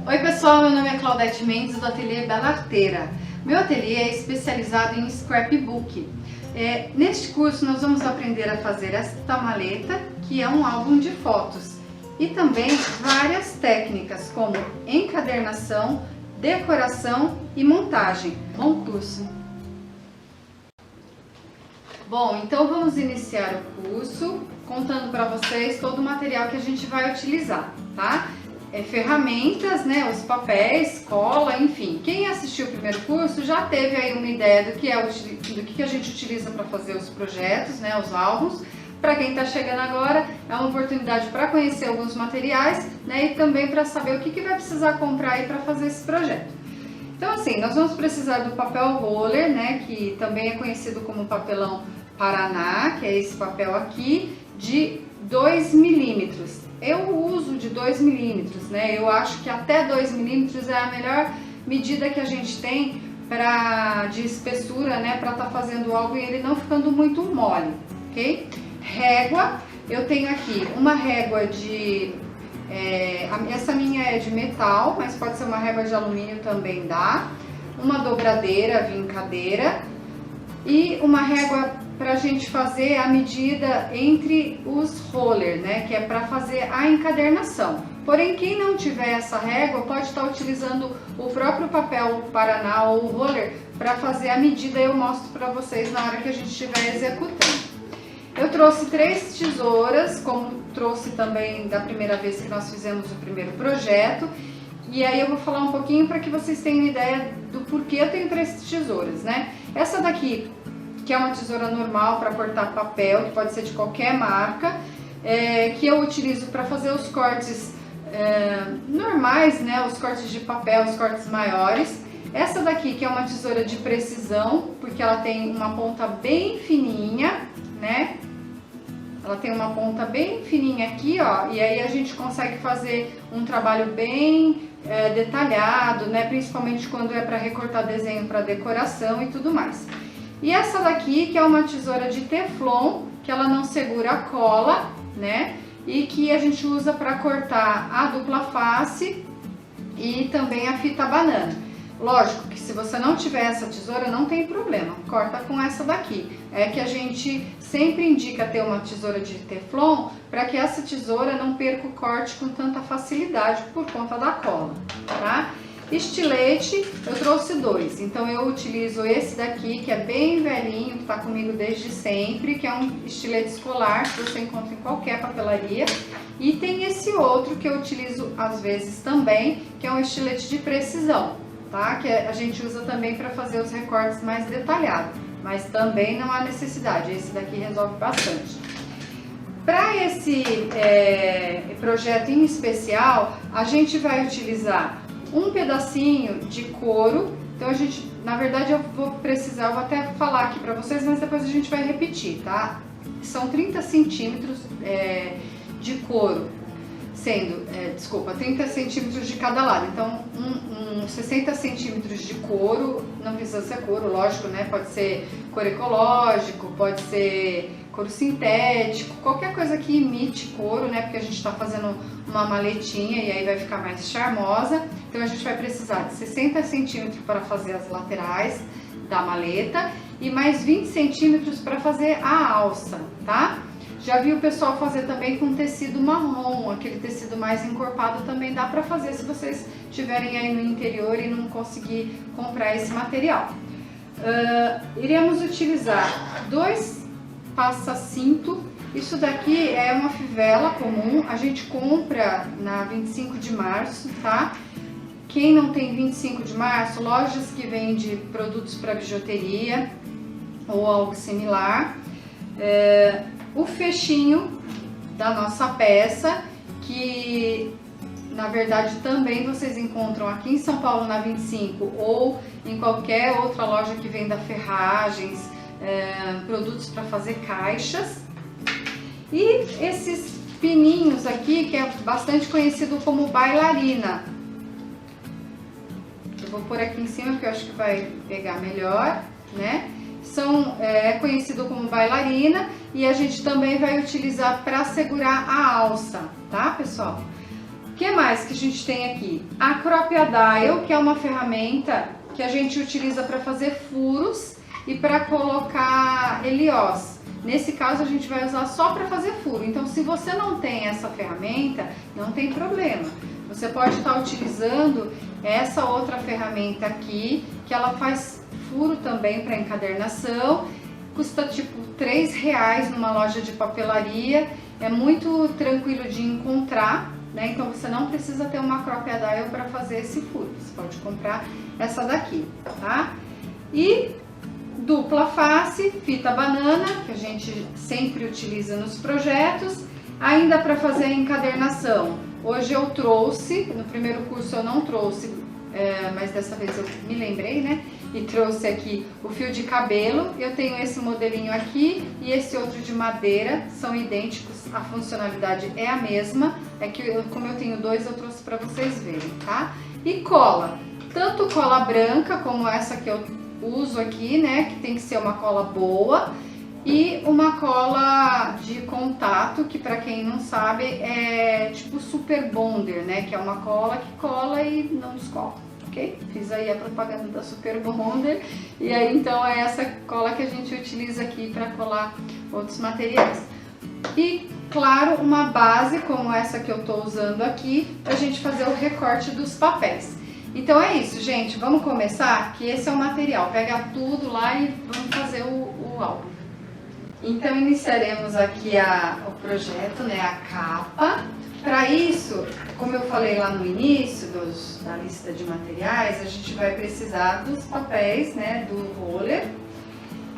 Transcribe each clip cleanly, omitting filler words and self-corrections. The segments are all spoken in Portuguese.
Oi pessoal, meu nome é Claudete Mendes do Ateliê Bela Arteira. Meu ateliê é especializado em scrapbook. Neste curso nós vamos aprender a fazer esta maleta, que é um álbum de fotos, e também várias técnicas como encadernação, decoração e montagem. Bom curso! Bom, então vamos iniciar o curso contando para vocês todo o material que a gente vai utilizar, tá? Ferramentas, né, os papéis, cola, enfim. Quem assistiu o primeiro curso já teve aí uma ideia do que a gente utiliza para fazer os projetos, né, os álbuns. Para quem está chegando agora, é uma oportunidade para conhecer alguns materiais, né, e também para saber o que vai precisar comprar aí para fazer esse projeto. Então assim, nós vamos precisar do papel roller, né, que também é conhecido como papelão Paraná, que é esse papel aqui, de 2 milímetros. Eu uso de 2 milímetros, né? Eu acho que até 2 milímetros é a melhor medida que a gente tem de espessura, né? Para estar fazendo algo e ele não ficando muito mole, ok? Régua, eu tenho aqui uma régua de... essa minha é de metal, mas pode ser uma régua de alumínio também dá. Uma dobradeira, vincadeira e uma régua para a gente fazer a medida entre os roller, né, que é para fazer a encadernação. Porém, quem não tiver essa régua pode estar utilizando o próprio papel Paraná ou o roller para fazer a medida. Eu mostro para vocês na hora que a gente estiver executando. Eu trouxe 3 tesouras, como trouxe também da primeira vez que nós fizemos o primeiro projeto. E aí eu vou falar um pouquinho para que vocês tenham ideia do porquê eu tenho 3 tesouras, né? Essa daqui, que é uma tesoura normal para cortar papel, que pode ser de qualquer marca, que eu utilizo para fazer os cortes normais, né, os cortes de papel, os cortes maiores. Essa daqui, que é uma tesoura de precisão, porque ela tem uma ponta bem fininha, né, ela tem uma ponta bem fininha aqui, ó, e aí a gente consegue fazer um trabalho bem detalhado, né, principalmente quando é para recortar desenho para decoração e tudo mais. E essa daqui, que é uma tesoura de teflon, que ela não segura a cola, né? E que a gente usa para cortar a dupla face e também a fita banana. Lógico que se você não tiver essa tesoura, não tem problema, corta com essa daqui. É que a gente sempre indica ter uma tesoura de teflon para que essa tesoura não perca o corte com tanta facilidade por conta da cola, tá? Estilete, eu trouxe 2, então eu utilizo esse daqui, que é bem velhinho, que está comigo desde sempre, que é um estilete escolar, que você encontra em qualquer papelaria. E tem esse outro que eu utilizo às vezes também, que é um estilete de precisão, tá? Que a gente usa também para fazer os recortes mais detalhados, mas também não há necessidade, esse daqui resolve bastante. Para esse projeto em especial, a gente vai utilizar um pedacinho de couro. Então a gente, na verdade eu vou até falar aqui para vocês, mas depois a gente vai repetir, tá? São 30 centímetros de couro, sendo, 30 centímetros de cada lado. Então 60 centímetros de couro, não precisa ser couro, lógico, né? Pode ser couro ecológico, pode ser couro sintético, qualquer coisa que imite couro, né? Porque a gente está fazendo uma maletinha e aí vai ficar mais charmosa. Então a gente vai precisar de 60 centímetros para fazer as laterais da maleta e mais 20 centímetros para fazer a alça, tá? Já vi o pessoal fazer também com tecido marrom, aquele tecido mais encorpado também dá para fazer se vocês estiverem aí no interior e não conseguir comprar esse material. Iremos utilizar 2 passa-cinto. Isso daqui é uma fivela comum, a gente compra na 25 de março, tá? Quem não tem 25 de março, lojas que vendem produtos para bijuteria ou algo similar. O fechinho da nossa peça, que na verdade também vocês encontram aqui em São Paulo na 25 ou em qualquer outra loja que venda ferragens, produtos para fazer caixas. E esses pininhos aqui, que é bastante conhecido como bailarina. Eu vou pôr aqui em cima porque eu acho que vai pegar melhor, né? É conhecido como bailarina e a gente também vai utilizar para segurar a alça, tá, pessoal? que mais que a gente tem aqui? A Cropia Dial, que é uma ferramenta que a gente utiliza para fazer furos e para colocar heliós. Nesse caso a gente vai usar só para fazer furo. Então, se você não tem essa ferramenta, não tem problema. Você pode estar utilizando essa outra ferramenta aqui, que ela faz furo também para encadernação. Custa tipo R$3 numa loja de papelaria. É muito tranquilo de encontrar, né? Então você não precisa ter uma Cropia Dial para fazer esse furo. Você pode comprar essa daqui, tá? E dupla face, fita banana, que a gente sempre utiliza nos projetos, ainda para fazer a encadernação. Hoje eu trouxe, no primeiro curso eu não trouxe, mas dessa vez eu me lembrei, né? E trouxe aqui o fio de cabelo. Eu tenho esse modelinho aqui e esse outro de madeira, são idênticos, a funcionalidade é a mesma. É que como eu tenho dois, eu trouxe para vocês verem, tá? E cola, tanto cola branca como essa que eu uso aqui, né? Que tem que ser uma cola boa. E uma cola de contato, que para quem não sabe é tipo Super Bonder, né? Que é uma cola que cola e não descola, ok? Fiz aí a propaganda da Super Bonder. E aí então é essa cola que a gente utiliza aqui para colar outros materiais. E claro, uma base como essa que eu tô usando aqui, pra gente fazer o recorte dos papéis. Então é isso, gente. Vamos começar? Que esse é o material. Pega tudo lá e vamos fazer o álbum. Então iniciaremos aqui o projeto, né, a capa. Para isso, como eu falei lá no início da lista de materiais, a gente vai precisar dos papéis, né, do roller.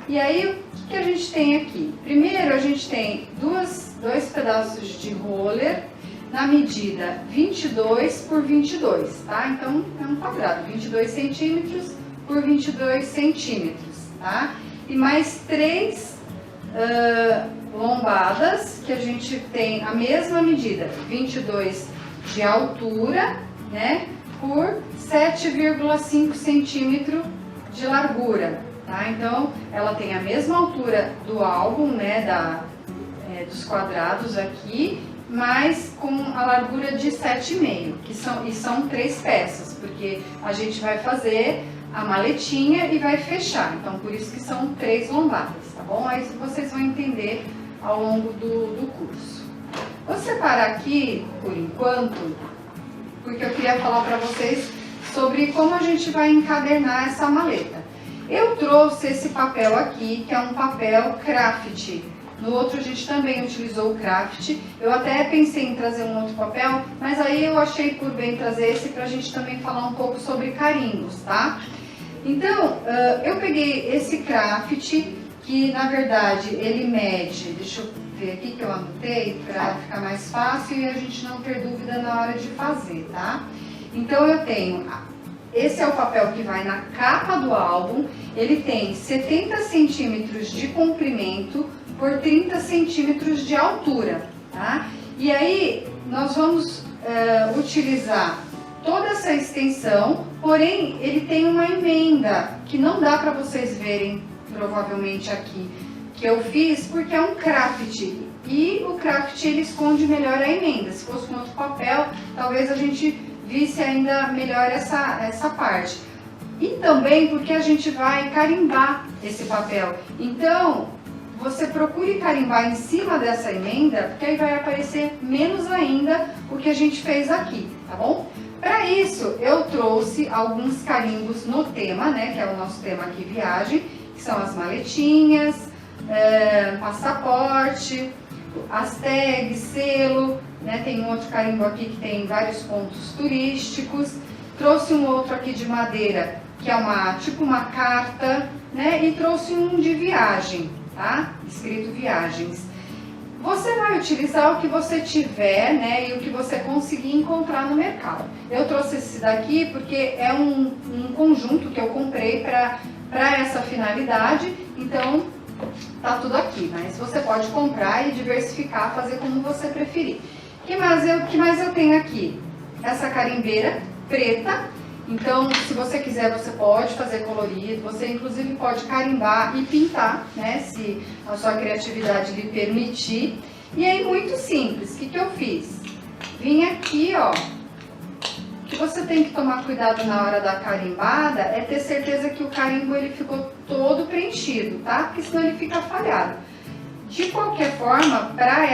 E aí, o que a gente tem aqui? Primeiro, a gente tem dois pedaços de roller na medida 22 por 22, tá? Então, é um quadrado, 22 centímetros por 22 centímetros, tá? E mais 3 lombadas, que a gente tem a mesma medida, 22 de altura, né, por 7,5 centímetros de largura, tá? Então, ela tem a mesma altura do álbum, né, dos quadrados aqui, mas com a largura de 7,5, são 3 peças, porque a gente vai fazer a maletinha e vai fechar, então por isso que são 3 lombadas, tá bom? Aí vocês vão entender ao longo do curso. Vou separar aqui, por enquanto, porque eu queria falar para vocês sobre como a gente vai encadernar essa maleta. Eu trouxe esse papel aqui, que é um papel craft. No outro a gente também utilizou o craft. Eu até pensei em trazer um outro papel, mas aí eu achei por bem trazer esse pra gente também falar um pouco sobre carimbos, tá? Então, eu peguei esse craft, que na verdade ele mede, deixa eu ver aqui que eu anotei para ficar mais fácil e a gente não ter dúvida na hora de fazer, tá? Então eu tenho, esse é o papel que vai na capa do álbum, ele tem 70 centímetros de comprimento por 30 centímetros de altura, tá? E aí nós vamos utilizar toda essa extensão, porém ele tem uma emenda que não dá para vocês verem provavelmente aqui, que eu fiz porque é um craft e o craft ele esconde melhor a emenda. Se fosse com outro papel, talvez a gente visse ainda melhor essa parte. E também porque a gente vai carimbar esse papel. Então, você procure carimbar em cima dessa emenda, porque aí vai aparecer menos ainda o que a gente fez aqui, tá bom? Para isso, eu trouxe alguns carimbos no tema, né, que é o nosso tema aqui, viagem, que são as maletinhas, passaporte, as tags, selo, né, tem um outro carimbo aqui que tem vários pontos turísticos. Trouxe um outro aqui de madeira, que é tipo uma carta, né, e trouxe um de viagem, tá? Escrito viagens. Você vai utilizar o que você tiver, né, e o que você conseguir encontrar no mercado. Eu trouxe esse daqui porque é um conjunto que eu comprei para essa finalidade, então tá tudo aqui, mas você pode comprar e diversificar, fazer como você preferir. O que mais eu tenho aqui? Essa carimbeira preta. Então, se você quiser, você pode fazer colorido, você inclusive pode carimbar e pintar, né, se a sua criatividade lhe permitir. E aí, muito simples, o que eu fiz? Vim aqui, ó, que você tem que tomar cuidado na hora da carimbada é ter certeza que o carimbo ele ficou todo preenchido, tá? Porque senão ele fica falhado. De qualquer forma, para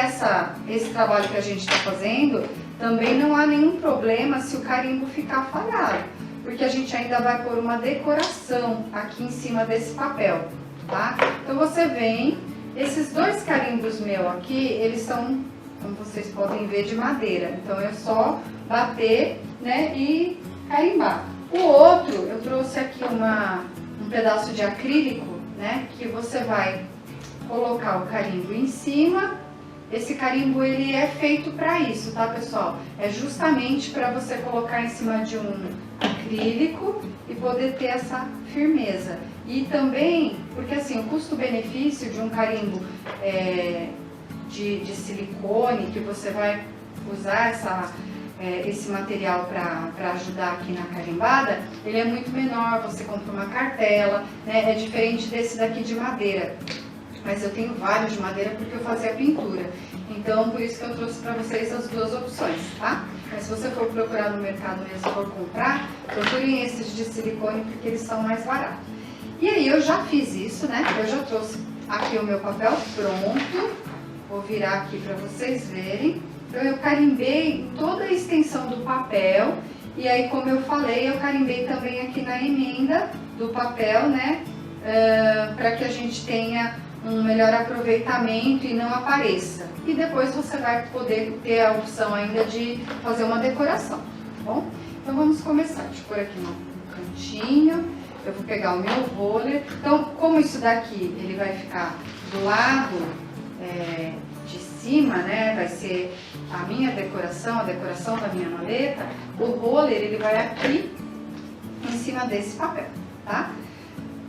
esse trabalho que a gente está fazendo, também não há nenhum problema se o carimbo ficar falhado, porque a gente ainda vai pôr uma decoração aqui em cima desse papel, tá? Então você vem, esses dois carimbos meus aqui, eles são, como vocês podem ver, de madeira, então é só bater, né, e carimbar. O outro, eu trouxe aqui um pedaço de acrílico, né, que você vai colocar o carimbo em cima. Esse carimbo ele é feito para isso, tá, pessoal? É justamente para você colocar em cima de um acrílico e poder ter essa firmeza. E também, porque assim, o custo-benefício de um carimbo de silicone, que você vai usar esse material para ajudar aqui na carimbada, ele é muito menor, você compra uma cartela, né? É diferente desse daqui de madeira. Mas eu tenho vários de madeira porque eu fazia pintura. Então, por isso que eu trouxe para vocês as duas opções, tá? Mas se você for procurar no mercado mesmo, for comprar, procurem esses de silicone porque eles são mais baratos. E aí eu já fiz isso, né? Eu já trouxe aqui o meu papel pronto. Vou virar aqui para vocês verem. Então eu carimbei toda a extensão do papel. E aí, como eu falei, eu carimbei também aqui na emenda do papel, né? Para que a gente tenha um melhor aproveitamento e não apareça. E depois você vai poder ter a opção ainda de fazer uma decoração, tá bom? Então vamos começar. Deixa eu pôr aqui no cantinho. Eu vou pegar o meu roller. Então, como isso daqui ele vai ficar do lado de cima, né? Vai ser a minha decoração, a decoração da minha maleta. O roller ele vai aqui em cima desse papel, tá?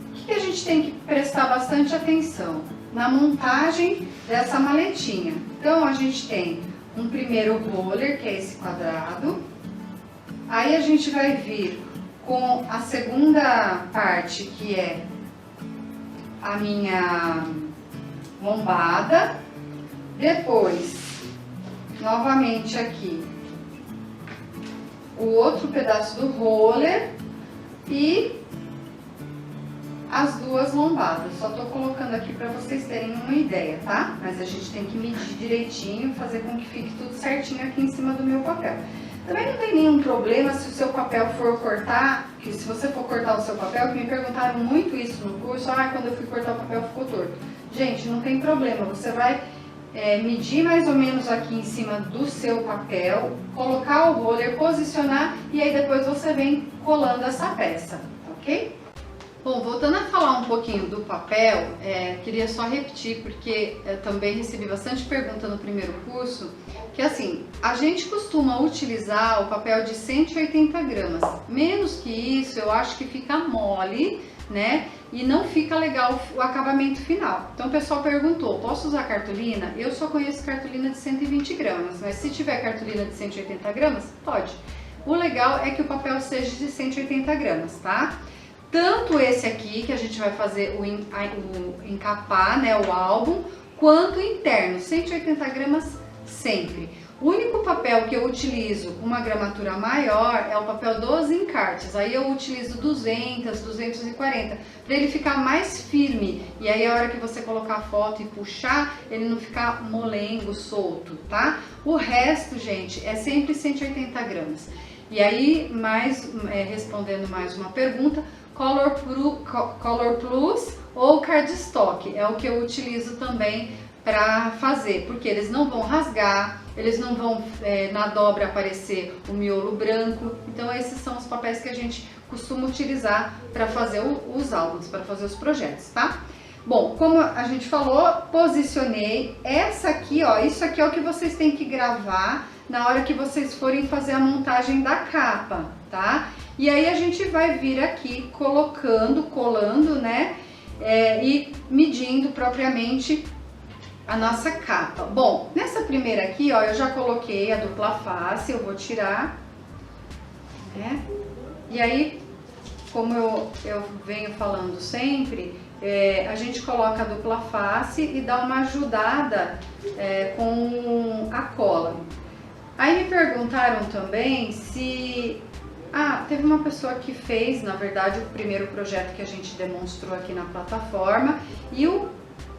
O que a gente tem que prestar bastante atenção? Na montagem dessa maletinha. Então, a gente tem um primeiro roller, que é esse quadrado. Aí, a gente vai vir com a segunda parte, que é a minha lombada. Depois, novamente aqui, o outro pedaço do roller e as duas lombadas. Só tô colocando aqui para vocês terem uma ideia, tá? Mas a gente tem que medir direitinho, fazer com que fique tudo certinho aqui em cima do meu papel. Também não tem nenhum problema se o seu papel for cortar, que se você for cortar o seu papel, que me perguntaram muito isso no curso, quando eu fui cortar o papel ficou torto. Gente, não tem problema, você vai medir mais ou menos aqui em cima do seu papel, colocar o roller, posicionar e aí depois você vem colando essa peça, ok? Bom, voltando a falar um pouquinho do papel, queria só repetir, porque eu também recebi bastante pergunta no primeiro curso, que assim, a gente costuma utilizar o papel de 180 gramas. Menos que isso, eu acho que fica mole, né? E não fica legal o acabamento final. Então o pessoal perguntou, posso usar cartolina? Eu só conheço cartolina de 120 gramas, mas se tiver cartolina de 180 gramas, pode. O legal é que o papel seja de 180 gramas, tá? Tanto esse aqui, que a gente vai fazer o encapar, né, o álbum, quanto o interno, 180 gramas sempre. O único papel que eu utilizo uma gramatura maior é o papel dos encartes. Aí eu utilizo 200, 240, para ele ficar mais firme. E aí a hora que você colocar a foto e puxar, ele não ficar molengo, solto, tá? O resto, gente, é sempre 180 gramas. E aí, respondendo mais uma pergunta, Color Plus ou Cardstock é o que eu utilizo também para fazer, porque eles não vão rasgar, eles não vão na dobra aparecer o miolo branco. Então esses são os papéis que a gente costuma utilizar para fazer os álbuns, para fazer os projetos, tá? Bom, como a gente falou, posicionei essa aqui, ó, isso aqui é o que vocês têm que gravar na hora que vocês forem fazer a montagem da capa, tá? E aí a gente vai vir aqui colocando, colando, né? E medindo propriamente a nossa capa. Bom, nessa primeira aqui, ó, eu já coloquei a dupla face, eu vou tirar, né? E aí, como eu venho falando sempre, a gente coloca a dupla face e dá uma ajudada com a cola. Aí me perguntaram também se Ah, teve uma pessoa que fez, na verdade, o primeiro projeto que a gente demonstrou aqui na plataforma, e o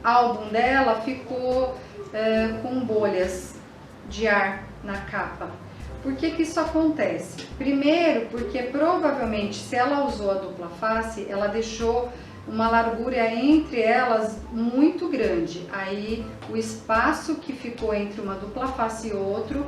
álbum dela ficou com bolhas de ar na capa. Por que que isso acontece? Primeiro, porque provavelmente se ela usou a dupla face, ela deixou uma largura entre elas muito grande. Aí o espaço que ficou entre uma dupla face e outro,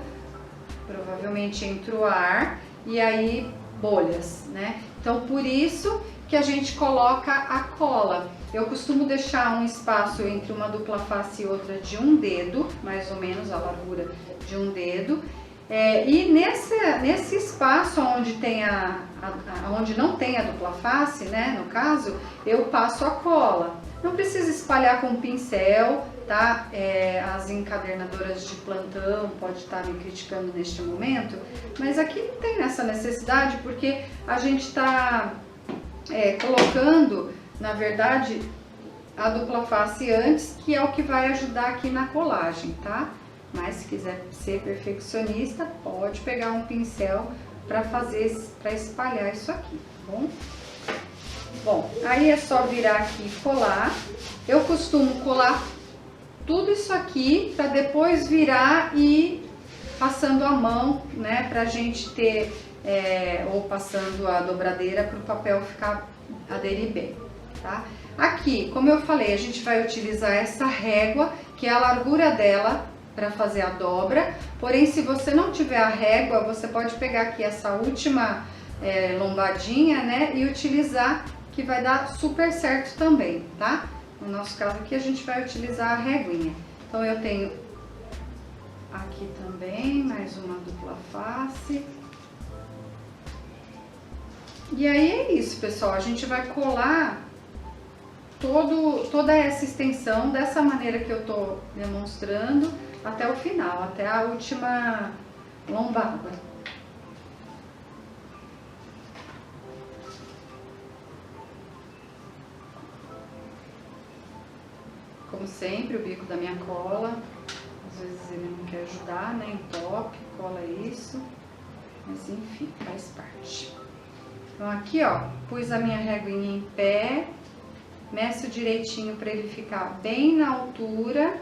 provavelmente entrou ar e aí bolhas, né? Então por isso que a gente coloca a cola. Eu costumo deixar um espaço entre uma dupla face e outra de um dedo, mais ou menos a largura de um dedo. E nesse espaço onde tem onde não tem a dupla face, né, no caso, eu passo a cola. Não precisa espalhar com pincel, tá? As encadernadoras de plantão podem estar me criticando neste momento, mas aqui não tem essa necessidade porque a gente está colocando, na verdade, a dupla face antes, que é o que vai ajudar aqui na colagem, tá? Mas se quiser ser perfeccionista, pode pegar um pincel para espalhar isso aqui, tá bom? Bom, aí é só virar aqui e colar. Eu costumo colar tudo isso aqui para depois virar e passando a mão, né, pra gente ter, ou passando a dobradeira para o papel ficar aderir bem, tá? Aqui, como eu falei, a gente vai utilizar essa régua, que é a largura dela, para fazer a dobra. Porém, se você não tiver a régua, você pode pegar aqui essa última lombadinha, né, e utilizar, que vai dar super certo também, tá? No nosso caso aqui, a gente vai utilizar a réguinha. Então, eu tenho aqui também mais uma dupla face. E aí é isso, pessoal. A gente vai colar toda essa extensão dessa maneira que eu tô demonstrando até o final, até a última lombada. Como sempre, o bico da minha cola, às vezes ele não quer ajudar, né? Entope, cola isso, mas enfim, faz parte. Então aqui, ó, pus a minha réguinha em pé, meço direitinho para ele ficar bem na altura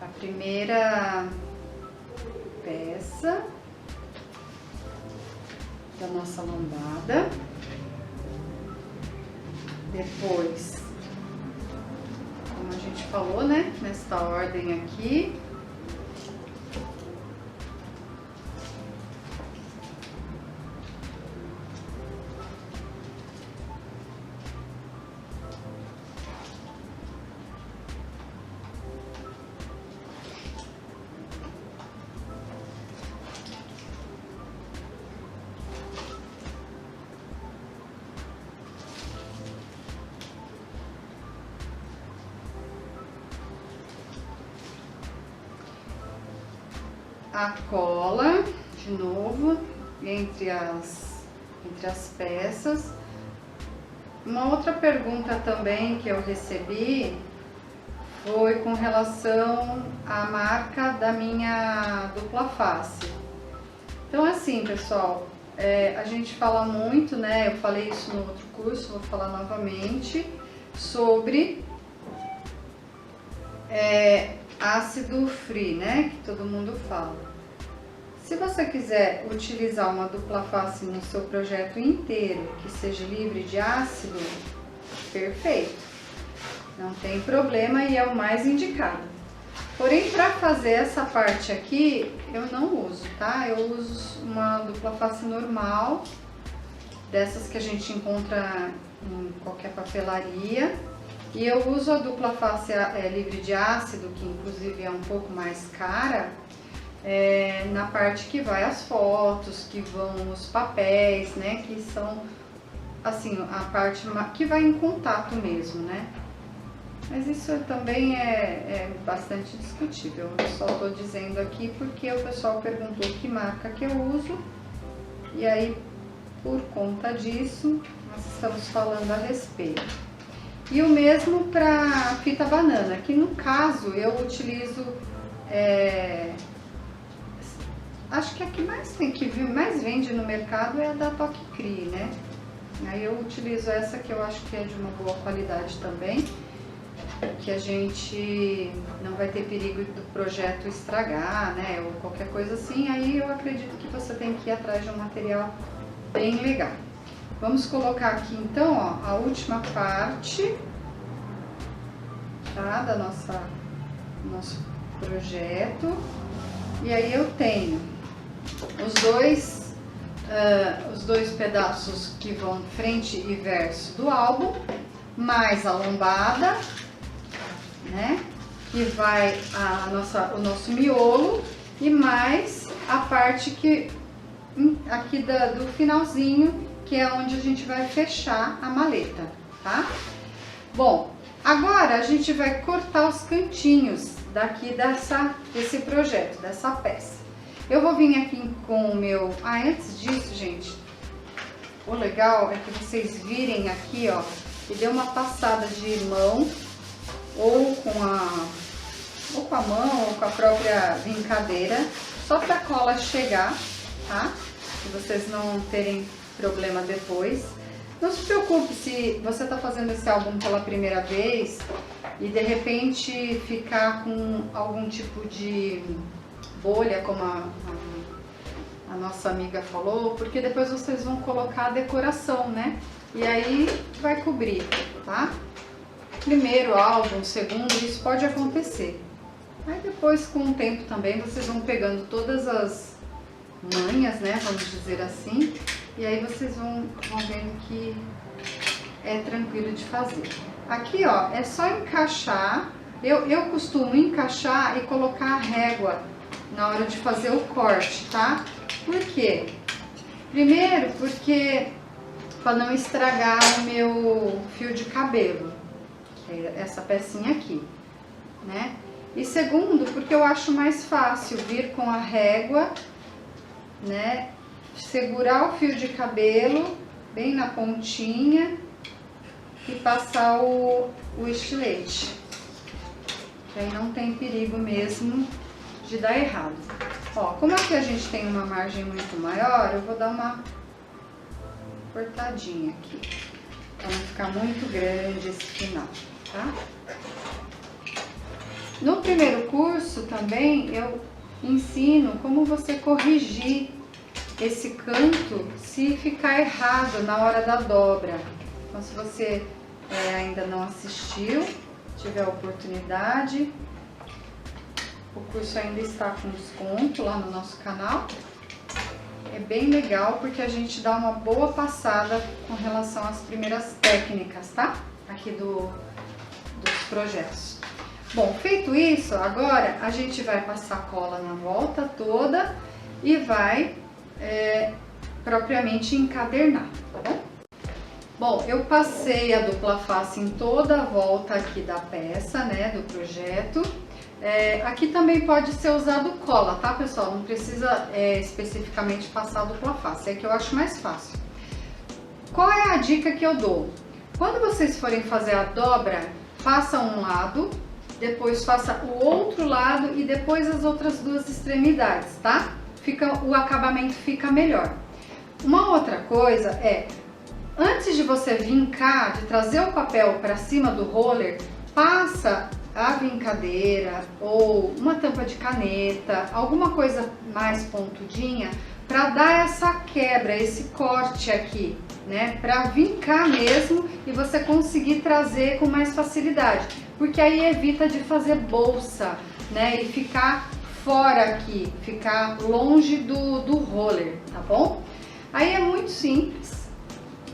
a primeira peça da nossa lombada. Depois, como a gente falou, né, nesta ordem aqui, a cola de novo entre as peças. Uma outra pergunta também que eu recebi foi com relação à marca da minha dupla face. Então assim, pessoal, a gente fala muito, né, eu falei isso no outro curso, vou falar novamente, sobre ácido free, né, que todo mundo fala. Se você quiser utilizar uma dupla face no seu projeto inteiro, que seja livre de ácido, perfeito, não tem problema e é o mais indicado. Porém, para fazer essa parte aqui, eu não uso, tá? Eu uso uma dupla face normal, dessas que a gente encontra em qualquer papelaria. E eu uso a dupla face livre de ácido, que inclusive é um pouco mais cara, na parte que vai as fotos, que vão os papéis, né, que são, assim, a parte que vai em contato mesmo, né. Mas isso também é bastante discutível, eu só tô dizendo aqui porque o pessoal perguntou que marca que eu uso, e aí, por conta disso, nós estamos falando a respeito. E o mesmo para fita banana, que no caso eu utilizo acho que a que mais vende no mercado é a da Toque Crie, né? Aí eu utilizo essa que eu acho que é de uma boa qualidade também, que a gente não vai ter perigo do projeto estragar, né? Ou qualquer coisa assim. Aí eu acredito que você tem que ir atrás de um material bem legal. Vamos colocar aqui então, ó, a última parte, tá? Da nosso projeto. E aí eu tenho os dois pedaços que vão frente e verso do álbum, mais a lombada, né? Que vai o nosso miolo e mais a parte que aqui do finalzinho, que é onde a gente vai fechar a maleta, tá? Bom, agora a gente vai cortar os cantinhos daqui desse projeto, dessa peça. Eu vou vir aqui com o meu... antes disso, gente, o legal é que vocês virem aqui, ó, e dê uma passada de mão, ou com a mão, ou com a própria vincadeira, só pra cola chegar, tá? E vocês não terem problema depois. Não se preocupe se você está fazendo esse álbum pela primeira vez e de repente ficar com algum tipo de bolha, como a nossa amiga falou, porque depois vocês vão colocar a decoração, né? E aí vai cobrir, tá? Primeiro álbum, segundo, isso pode acontecer. Aí depois, com o tempo também, vocês vão pegando todas as manhas, né? Vamos dizer assim. E aí vocês vão vendo que é tranquilo de fazer. Aqui, ó, é só encaixar. Eu costumo encaixar e colocar a régua na hora de fazer o corte, tá? Por quê? Primeiro, porque para não estragar o meu fio de cabelo, essa pecinha aqui, né? E segundo, porque eu acho mais fácil vir com a régua, né? Segurar o fio de cabelo bem na pontinha e passar o estilete. Que aí não tem perigo mesmo de dar errado. Ó, como aqui a gente tem uma margem muito maior, eu vou dar uma cortadinha aqui, para não ficar muito grande esse final, tá? No primeiro curso também eu ensino como você corrigir esse canto se ficar errado na hora da dobra. Então, se você ainda não assistiu, tiver a oportunidade, o curso ainda está com desconto lá no nosso canal. É bem legal porque a gente dá uma boa passada com relação às primeiras técnicas, tá? Aqui dos projetos. Bom, feito isso, agora a gente vai passar cola na volta toda e vai propriamente encadernar, tá bom? Bom, eu passei a dupla face em toda a volta aqui da peça, né, do projeto. Aqui também pode ser usado cola, tá, pessoal? Não precisa especificamente passar a dupla face, é que eu acho mais fácil. Qual é a dica que eu dou? Quando vocês forem fazer a dobra, faça um lado, depois faça o outro lado e depois as outras duas extremidades, tá? O acabamento fica melhor. Uma outra coisa é, antes de você vincar, de trazer o papel para cima do roller, passa a vincadeira ou uma tampa de caneta, alguma coisa mais pontudinha, para dar essa quebra, esse corte aqui, né? Para vincar mesmo e você conseguir trazer com mais facilidade, porque aí evita de fazer bolsa, né? E ficar fora aqui, ficar longe do roller, tá bom? Aí é muito simples.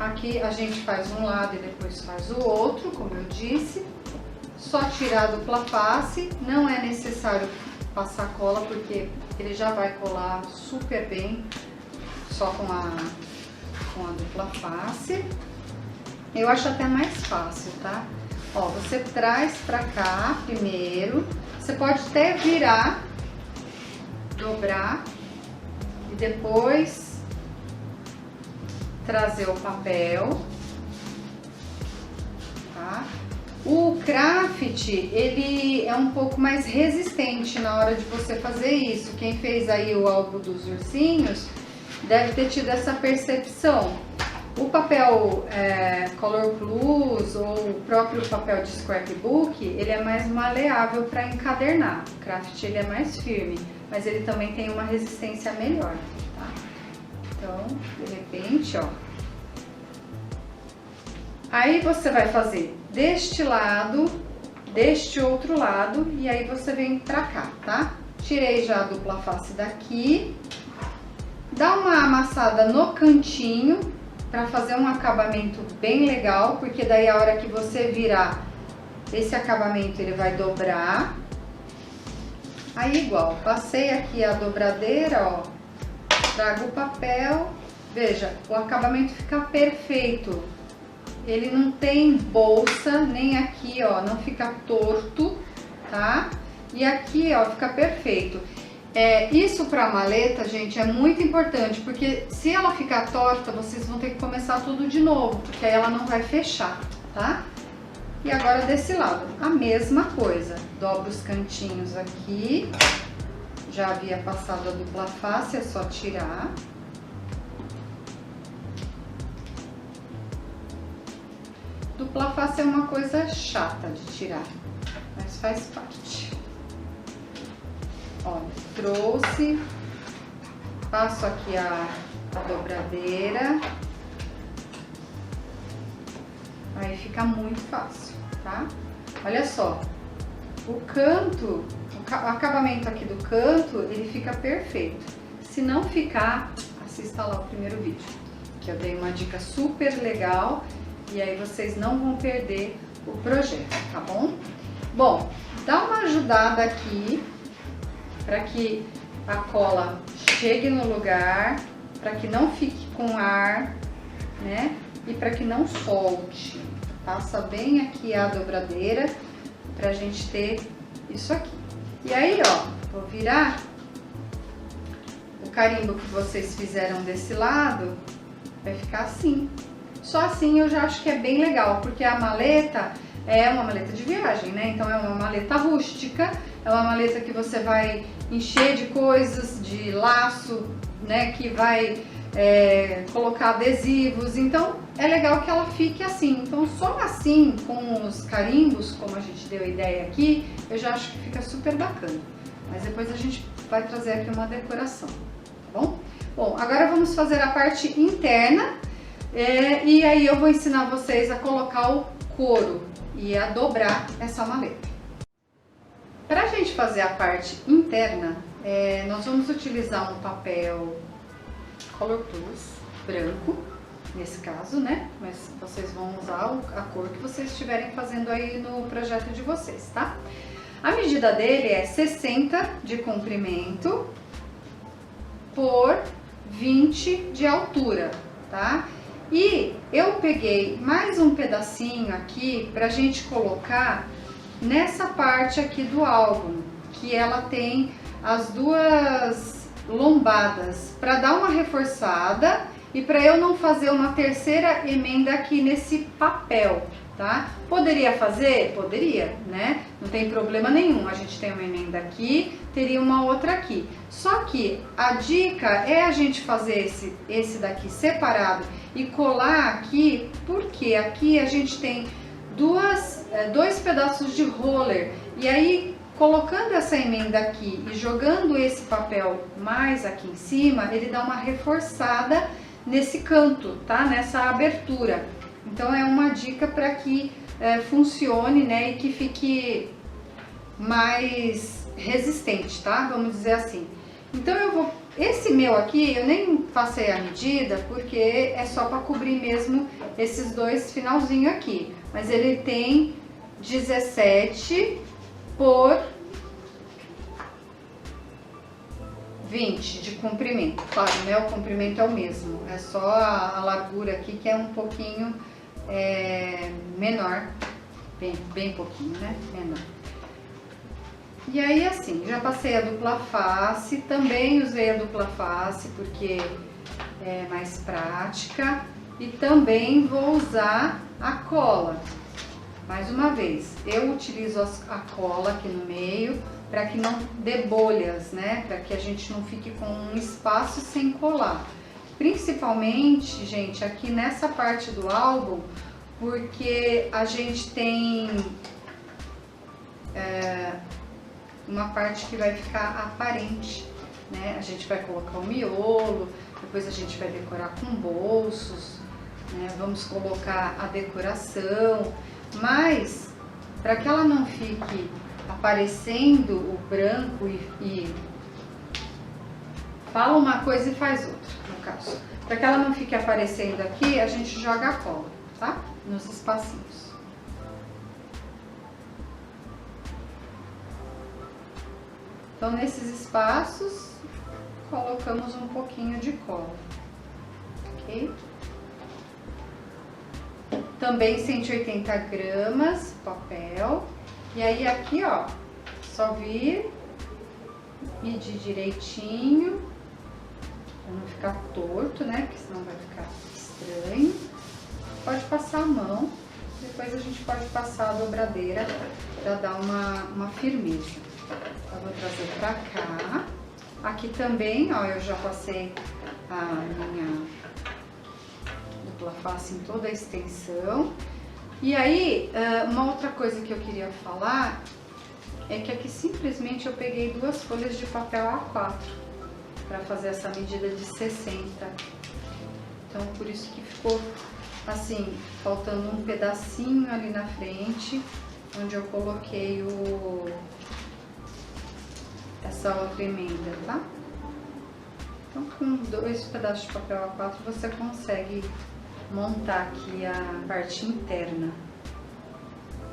Aqui a gente faz um lado e depois faz o outro, como eu disse. Só tirar a dupla face, não é necessário passar cola porque ele já vai colar super bem só com a dupla face. Eu acho até mais fácil, tá? Ó, você traz pra cá primeiro, você pode até virar, dobrar e depois trazer o papel, tá? O craft, ele é um pouco mais resistente na hora de você fazer isso. Quem fez aí o álbum dos ursinhos deve ter tido essa percepção. O papel Color Plus ou o próprio papel de scrapbook, ele é mais maleável para encadernar. O craft ele é mais firme, mas ele também tem uma resistência melhor, tá? Então, de repente, ó. Aí você vai fazer deste lado, deste outro lado, e aí você vem pra cá, tá? Tirei já a dupla face daqui. Dá uma amassada no cantinho para fazer um acabamento bem legal, porque daí a hora que você virar esse acabamento ele vai dobrar. Aí igual, passei aqui a dobradeira, ó, trago o papel, veja, o acabamento fica perfeito. Ele não tem bolsa, nem aqui, ó, não fica torto, tá? E aqui, ó, fica perfeito. Isso pra maleta, gente, é muito importante, porque se ela ficar torta, vocês vão ter que começar tudo de novo, porque aí ela não vai fechar, tá? E agora desse lado, a mesma coisa. Dobro os cantinhos aqui. Já havia passado a dupla face, é só tirar. Dupla face é uma coisa chata de tirar, mas faz parte. Olha, trouxe, passo aqui a dobradeira, aí fica muito fácil, tá? Olha só, o canto, o acabamento aqui do canto, ele fica perfeito. Se não ficar, assista lá o primeiro vídeo, que eu dei uma dica super legal e aí vocês não vão perder o projeto, tá bom? Bom, dá uma ajudada aqui para que a cola chegue no lugar, para que não fique com ar, né? E para que não solte. Passa bem aqui a dobradeira pra gente ter isso aqui. E aí, ó, vou virar o carimbo que vocês fizeram desse lado, vai ficar assim. Só assim eu já acho que é bem legal, porque a maleta é uma maleta de viagem, né? Então é uma maleta rústica, é uma maleta que você vai encher de coisas, de laço, né? Que vai colocar adesivos, então é legal que ela fique assim. Então só assim, com os carimbos, como a gente deu a ideia aqui, eu já acho que fica super bacana. Mas depois a gente vai trazer aqui uma decoração, tá bom? Bom, agora vamos fazer a parte interna e aí eu vou ensinar vocês a colocar o couro e a dobrar essa maleta. Para a gente fazer a parte interna, nós vamos utilizar um papel Color Plus branco, nesse caso, né? Mas vocês vão usar a cor que vocês estiverem fazendo aí no projeto de vocês, tá? A medida dele é 60 de comprimento por 20 de altura, tá? E eu peguei mais um pedacinho aqui pra gente colocar nessa parte aqui do álbum, que ela tem as duas lombadas, para dar uma reforçada e para eu não fazer uma terceira emenda aqui nesse papel, tá? Poderia fazer? Poderia, né? Não tem problema nenhum, a gente tem uma emenda aqui, teria uma outra aqui. Só que a dica é a gente fazer esse daqui separado e colar aqui, porque aqui a gente tem dois pedaços de roller, e aí colocando essa emenda aqui e jogando esse papel mais aqui em cima, ele dá uma reforçada nesse canto, tá? Nessa abertura. Então é uma dica para que funcione, né? E que fique mais resistente, tá? Vamos dizer assim. Então eu vou... Esse meu aqui eu nem passei a medida porque é só para cobrir mesmo esses dois finalzinhos aqui. Mas ele tem 17 por 20 de comprimento. Claro, né? O comprimento é o mesmo, é só a largura aqui que é um pouquinho menor, bem pouquinho, né? Menor. E aí assim, já passei a dupla face, também usei a dupla face porque é mais prática, e também vou usar a cola. Mais uma vez, eu utilizo a cola aqui no meio para que não dê bolhas, né? Para que a gente não fique com um espaço sem colar. Principalmente, gente, aqui nessa parte do álbum, porque a gente tem uma parte que vai ficar aparente, né? A gente vai colocar o miolo, depois a gente vai decorar com bolsos, né? Vamos colocar a decoração, mas para que ela não fique aparecendo o branco e fala uma coisa e faz outra, no caso. Para que ela não fique aparecendo aqui, a gente joga a cola, tá? Nos espacinhos. Então, nesses espaços, colocamos um pouquinho de cola, ok? Também 180 gramas papel. E aí aqui, ó, só vir, medir direitinho, pra não ficar torto, né? Porque senão vai ficar estranho. Pode passar a mão, depois a gente pode passar a dobradeira pra dar uma firmeza. Eu vou trazer pra cá. Aqui também, ó, eu já passei a minha dupla face em toda a extensão. E aí, uma outra coisa que eu queria falar é que aqui simplesmente eu peguei 2 folhas de papel A4 para fazer essa medida de 60. Então, por isso que ficou assim, faltando um pedacinho ali na frente, onde eu coloquei essa outra emenda, tá? Então, com 2 pedaços de papel A4 você consegue montar aqui a parte interna.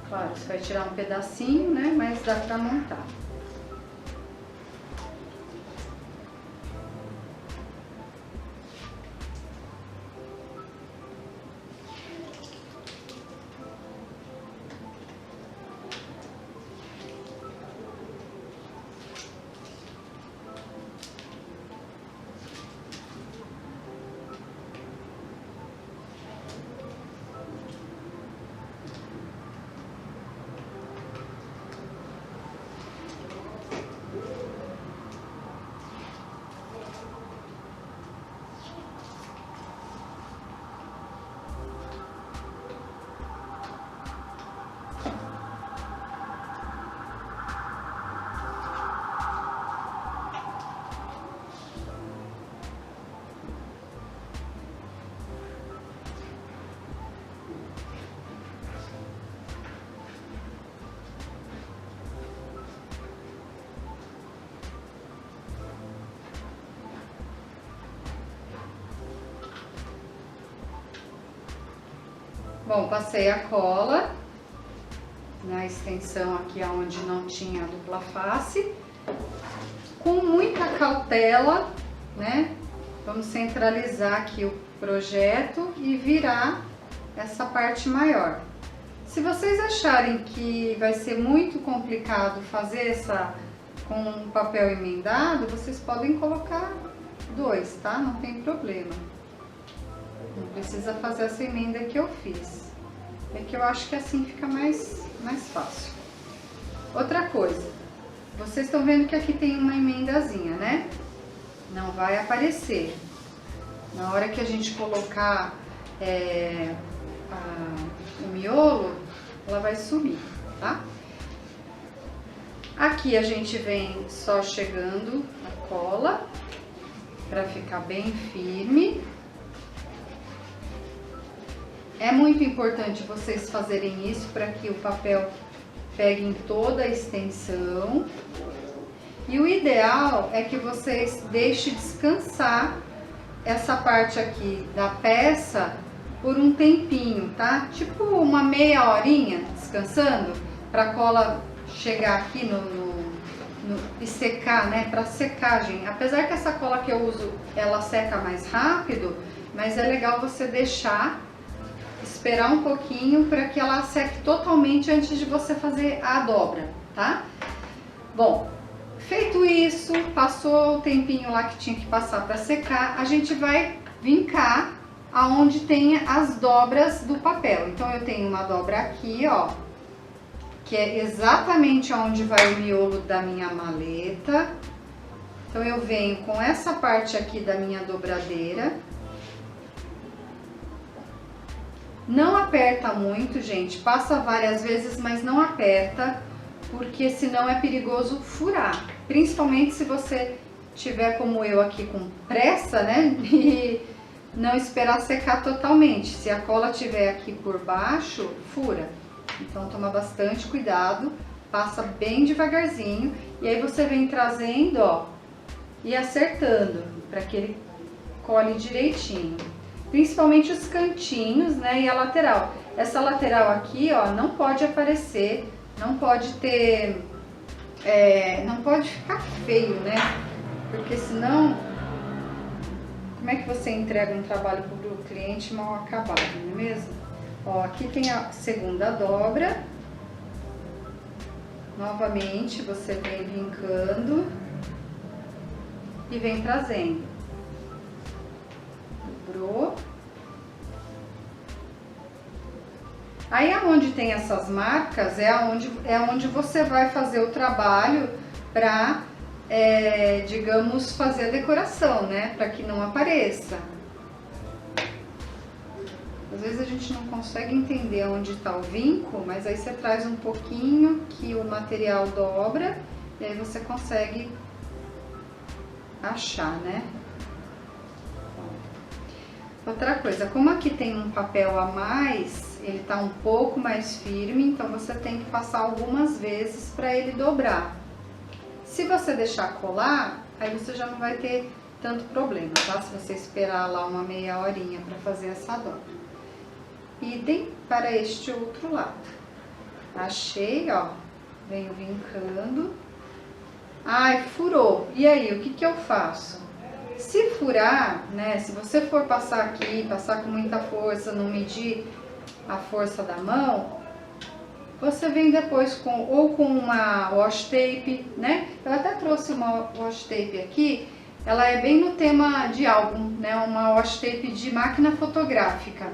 Claro, você vai tirar um pedacinho, né? Mas dá pra montar. Bom, passei a cola na extensão aqui onde não tinha a dupla face. Com muita cautela, né? Vamos centralizar aqui o projeto e virar essa parte maior. Se vocês acharem que vai ser muito complicado fazer essa com papel emendado, vocês podem colocar 2, tá? Não tem problema. Não precisa fazer essa emenda que eu fiz. É que eu acho que assim fica mais fácil. Outra coisa, vocês estão vendo que aqui tem uma emendazinha, né? Não vai aparecer. Na hora que a gente colocar o miolo, ela vai sumir, tá? Aqui a gente vem só chegando a cola para ficar bem firme. É muito importante vocês fazerem isso para que o papel pegue em toda a extensão. E o ideal é que vocês deixem descansar essa parte aqui da peça por um tempinho, tá? Tipo uma meia horinha descansando, para a cola chegar aqui e secar, né? Para secagem. Apesar que essa cola que eu uso, ela seca mais rápido, mas é legal você esperar um pouquinho para que ela seque totalmente antes de você fazer a dobra, tá? Bom, feito isso, passou o tempinho lá que tinha que passar para secar, a gente vai vincar aonde tem as dobras do papel. Então eu tenho uma dobra aqui, ó, que é exatamente onde vai o miolo da minha maleta. Então eu venho com essa parte aqui da minha dobradeira. Não aperta muito, gente, passa várias vezes, mas não aperta, porque senão é perigoso furar. Principalmente se você tiver como eu aqui com pressa, né, e não esperar secar totalmente. Se a cola tiver aqui por baixo, fura. Então toma bastante cuidado, passa bem devagarzinho e aí você vem trazendo, ó, e acertando para que ele cole direitinho. Principalmente os cantinhos, né, e a lateral. Essa lateral aqui, ó, não pode aparecer, não pode ter, não pode ficar feio, né? Porque senão, como é que você entrega um trabalho para o cliente mal acabado, não é mesmo? Ó, aqui tem a segunda dobra. Novamente, você vem vincando e vem trazendo. Dobrou. Aí, aonde tem essas marcas, é onde você vai fazer o trabalho para, digamos, fazer a decoração, né? Para que não apareça. Às vezes a gente não consegue entender onde está o vinco, mas aí você traz um pouquinho que o material dobra e aí você consegue achar, né? Outra coisa, como aqui tem um papel a mais, ele tá um pouco mais firme, então você tem que passar algumas vezes para ele dobrar. Se você deixar colar, aí você já não vai ter tanto problema, tá? Se você esperar lá uma meia horinha para fazer essa dobra. Idem para este outro lado. Achei, ó, venho vincando. Ai, furou. E aí, o que que eu faço? Se furar, né, se você for passar aqui, passar com muita força, não medir a força da mão, você vem depois com uma washi tape, né? Eu até trouxe uma washi tape aqui, ela é bem no tema de álbum, né? Uma washi tape de máquina fotográfica.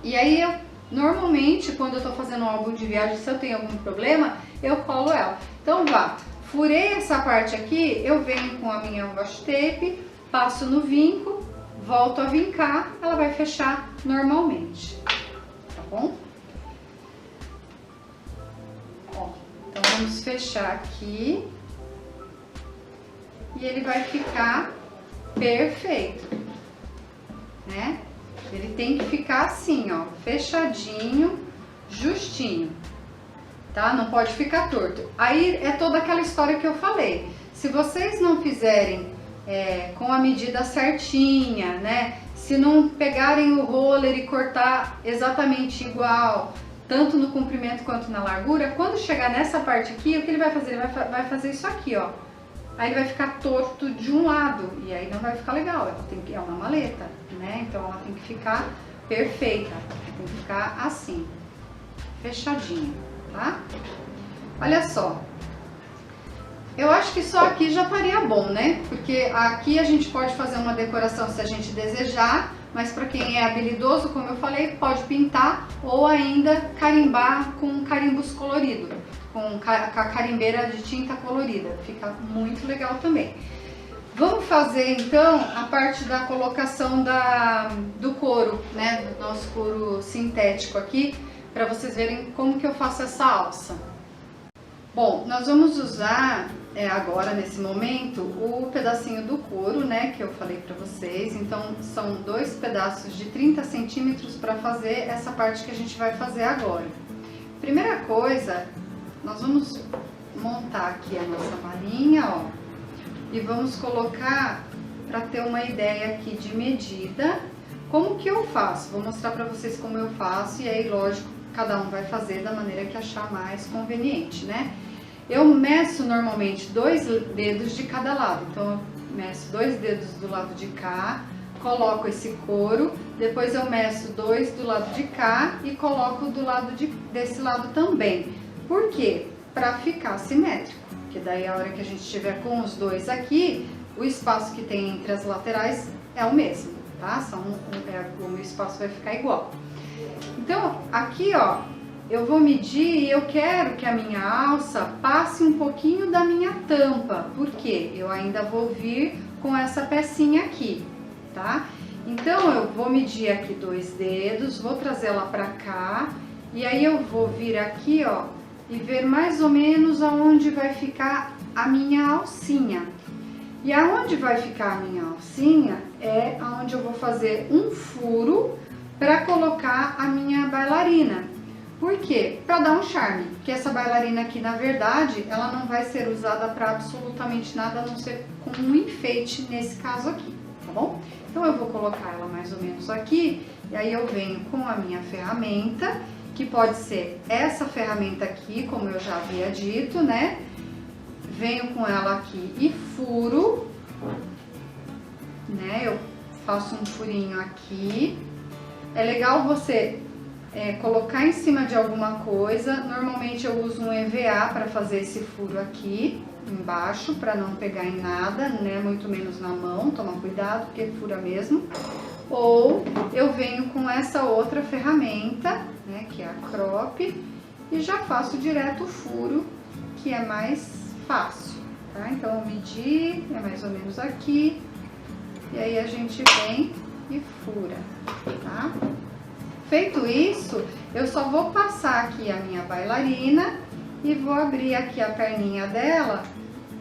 E aí, normalmente, quando eu tô fazendo um álbum de viagem, se eu tenho algum problema, eu colo ela. Então, vá, furei essa parte aqui, eu venho com a minha washi tape, passo no vinco, volto a vincar, ela vai fechar normalmente, tá bom? Ó, então, vamos fechar aqui e ele vai ficar perfeito, né? Ele tem que ficar assim, ó, fechadinho, justinho, tá? Não pode ficar torto. Aí é toda aquela história que eu falei. Se vocês não fizerem com a medida certinha, né? Se não pegarem o roller e cortar exatamente igual, tanto no comprimento quanto na largura, quando chegar nessa parte aqui, o que ele vai fazer? Ele vai fazer isso aqui, ó. Aí ele vai ficar torto de um lado e aí não vai ficar legal, é uma maleta, né? Então ela tem que ficar perfeita, tem que ficar assim, fechadinha, tá? Olha só, eu acho que só aqui já estaria bom, né? Porque aqui a gente pode fazer uma decoração se a gente desejar, mas para quem é habilidoso, como eu falei, pode pintar ou ainda carimbar com carimbos coloridos. Com a carimbeira de tinta colorida, fica muito legal também. Vamos fazer então a parte da colocação do couro, né, do nosso couro sintético aqui, para vocês verem como que eu faço essa alça. Bom, nós vamos usar agora nesse momento o pedacinho do couro, né, que eu falei para vocês. Então são 2 pedaços de 30 centímetros para fazer essa parte que a gente vai fazer agora. Primeira coisa, nós vamos montar aqui a nossa malinha, ó, e vamos colocar, para ter uma ideia aqui de medida, como que eu faço. Vou mostrar para vocês como eu faço e aí, lógico, cada um vai fazer da maneira que achar mais conveniente, né? Eu meço normalmente 2 dedos de cada lado, então eu meço 2 dedos do lado de cá, coloco esse couro, depois eu meço 2 do lado de cá e coloco do lado desse lado também. Por quê? Para ficar simétrico, porque daí a hora que a gente estiver com os 2 aqui, o espaço que tem entre as laterais é o mesmo, tá? O espaço vai ficar igual. Então, aqui, ó, eu vou medir e eu quero que a minha alça passe um pouquinho da minha tampa, porque eu ainda vou vir com essa pecinha aqui, tá? Então, eu vou medir aqui 2 dedos, vou trazer ela pra cá, e aí eu vou vir aqui, ó, e ver mais ou menos aonde vai ficar a minha alcinha. E aonde vai ficar a minha alcinha é aonde eu vou fazer um furo para colocar a minha bailarina. Por quê? Para dar um charme, porque essa bailarina aqui, na verdade, ela não vai ser usada para absolutamente nada, a não ser como um enfeite nesse caso aqui, tá bom? Então eu vou colocar ela mais ou menos aqui, e aí eu venho com a minha ferramenta, que pode ser essa ferramenta aqui, como eu já havia dito, né? Venho com ela aqui e furo, né? Eu faço um furinho aqui. É legal você colocar em cima de alguma coisa. Normalmente eu uso um EVA para fazer esse furo aqui embaixo, para não pegar em nada, né? Muito menos na mão, toma cuidado, porque fura mesmo. Ou eu venho com essa outra ferramenta, né? Que é a crop, e já faço direto o furo, que é mais fácil, tá? Então eu medi, é mais ou menos aqui, e aí a gente vem e fura, tá? Feito isso, eu só vou passar aqui a minha bailarina e vou abrir aqui a perninha dela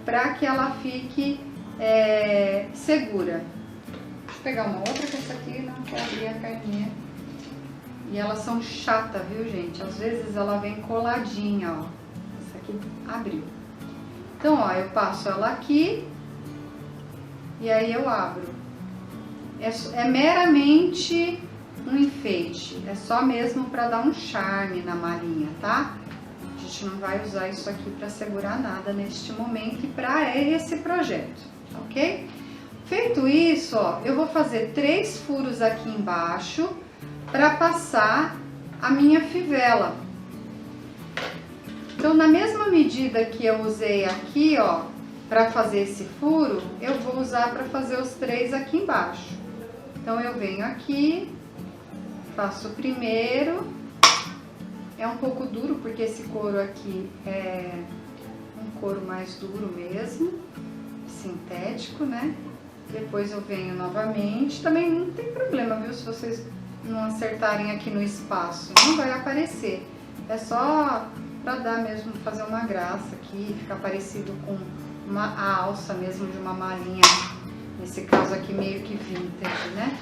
para que ela fique segura. Deixa eu pegar uma outra, que essa aqui não quer abrir a perninha. E elas são chatas, viu, gente? Às vezes ela vem coladinha, ó. Essa aqui abriu. Então, ó, eu passo ela aqui e aí eu abro. É meramente um enfeite, é só mesmo para dar um charme na malinha, tá? A gente não vai usar isso aqui para segurar nada neste momento e para esse projeto, ok? Feito isso, ó, eu vou fazer 3 furos aqui embaixo para passar a minha fivela. Então, na mesma medida que eu usei aqui, ó, para fazer esse furo, eu vou usar para fazer os 3 aqui embaixo. Então, eu venho aqui, faço o primeiro. É um pouco duro, porque esse couro aqui é um couro mais duro mesmo, sintético, né? Depois eu venho novamente. Também não tem problema, viu? Se vocês não acertarem aqui no espaço, não vai aparecer. É só para dar mesmo, fazer uma graça aqui, ficar parecido com a alça mesmo de uma malinha, nesse caso aqui meio que vintage, né?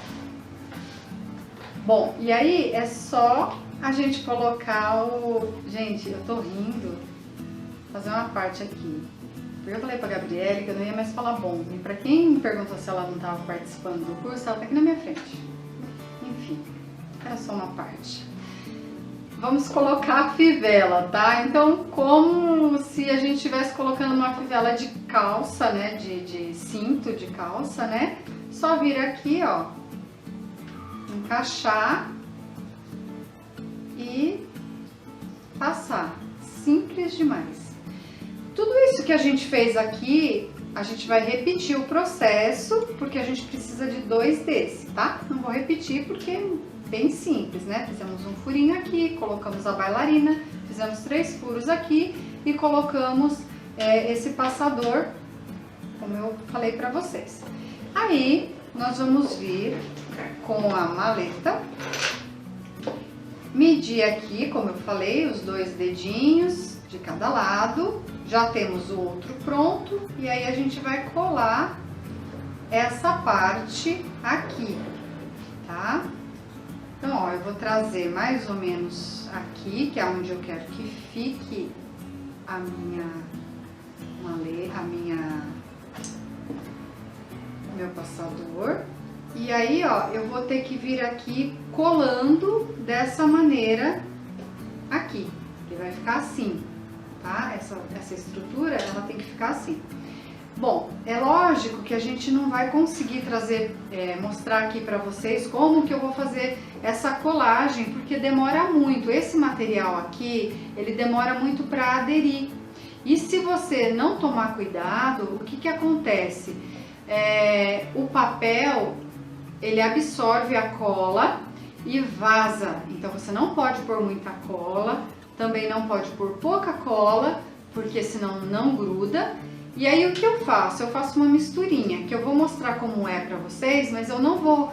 Bom, e aí é só a gente colocar o... Gente, eu tô rindo, fazer uma parte aqui. Porque eu falei pra Gabriele que eu não ia mais falar bom. E pra quem me perguntou se ela não tava participando do curso, ela tá aqui na minha frente. Enfim, era só uma parte. Vamos colocar a fivela, tá? Então, como se a gente estivesse colocando uma fivela de calça, né? De cinto de calça, né? Só vir aqui, ó, encaixar e passar. Simples demais. Tudo isso que a gente fez aqui, a gente vai repetir o processo, porque a gente precisa de 2 desses, tá? Não vou repetir porque é bem simples, né? Fizemos um furinho aqui, colocamos a bailarina, fizemos 3 furos aqui e colocamos esse passador, como eu falei pra vocês. Aí, nós vamos vir com a maleta, medir aqui, como eu falei, os 2 dedinhos de cada lado. Já temos o outro pronto, e aí a gente vai colar essa parte aqui, tá? Então, ó, eu vou trazer mais ou menos aqui, que é onde eu quero que fique a minha maleta, meu passador. E aí, ó, eu vou ter que vir aqui colando dessa maneira aqui, que vai ficar assim, tá? Essa estrutura, ela tem que ficar assim. Bom, é lógico que a gente não vai conseguir trazer, mostrar aqui pra vocês como que eu vou fazer essa colagem, porque demora muito. Esse material aqui, ele demora muito para aderir. E se você não tomar cuidado, o que que acontece? O papel, ele absorve a cola e vaza. Então você não pode pôr muita cola, também não pode pôr pouca cola, porque senão não gruda. E aí o que eu faço? Eu faço uma misturinha, que eu vou mostrar como é pra vocês, mas eu não vou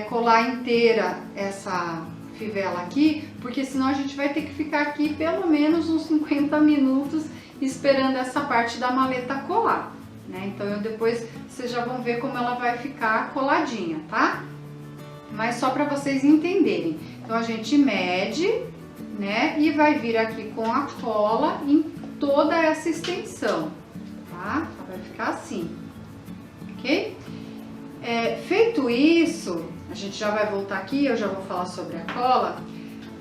colar inteira essa fivela aqui, porque senão a gente vai ter que ficar aqui pelo menos uns 50 minutos esperando essa parte da maleta colar, né? Então depois vocês já vão ver como ela vai ficar coladinha, tá? Mas só para vocês entenderem. Então a gente mede, né? E vai vir aqui com a cola em toda essa extensão, tá? Vai ficar assim, ok? Feito isso, a gente já vai voltar aqui, eu já vou falar sobre a cola.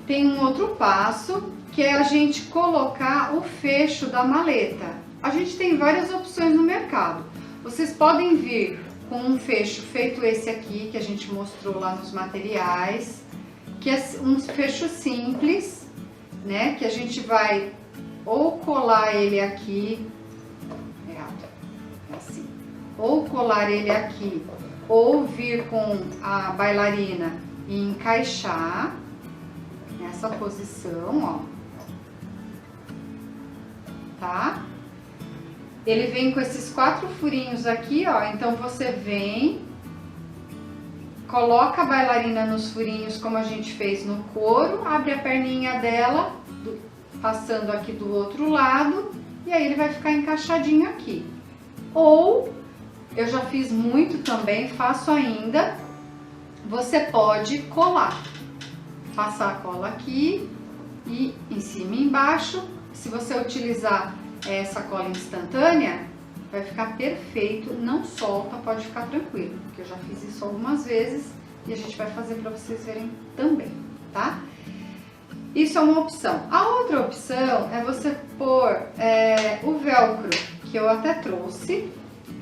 Tem um outro passo, que é a gente colocar o fecho da maleta. A gente tem várias opções no mercado. Vocês podem vir com um fecho feito esse aqui, que a gente mostrou lá nos materiais, que é um fecho simples, né? Que a gente vai ou colar ele aqui, assim, ou colar ele aqui, ou vir com a bailarina e encaixar nessa posição, ó. Tá? Ele vem com esses 4 furinhos aqui, ó, então você vem, coloca a bailarina nos furinhos como a gente fez no couro, abre a perninha dela, passando aqui do outro lado, e aí ele vai ficar encaixadinho aqui. Ou, eu já fiz muito também, faço ainda, você pode colar, passar a cola aqui e em cima e embaixo. Se você utilizar essa cola instantânea, vai ficar perfeito, não solta, pode ficar tranquilo, porque eu já fiz isso algumas vezes e a gente vai fazer para vocês verem também, tá? Isso é uma opção. A outra opção é você pôr o velcro, que eu até trouxe,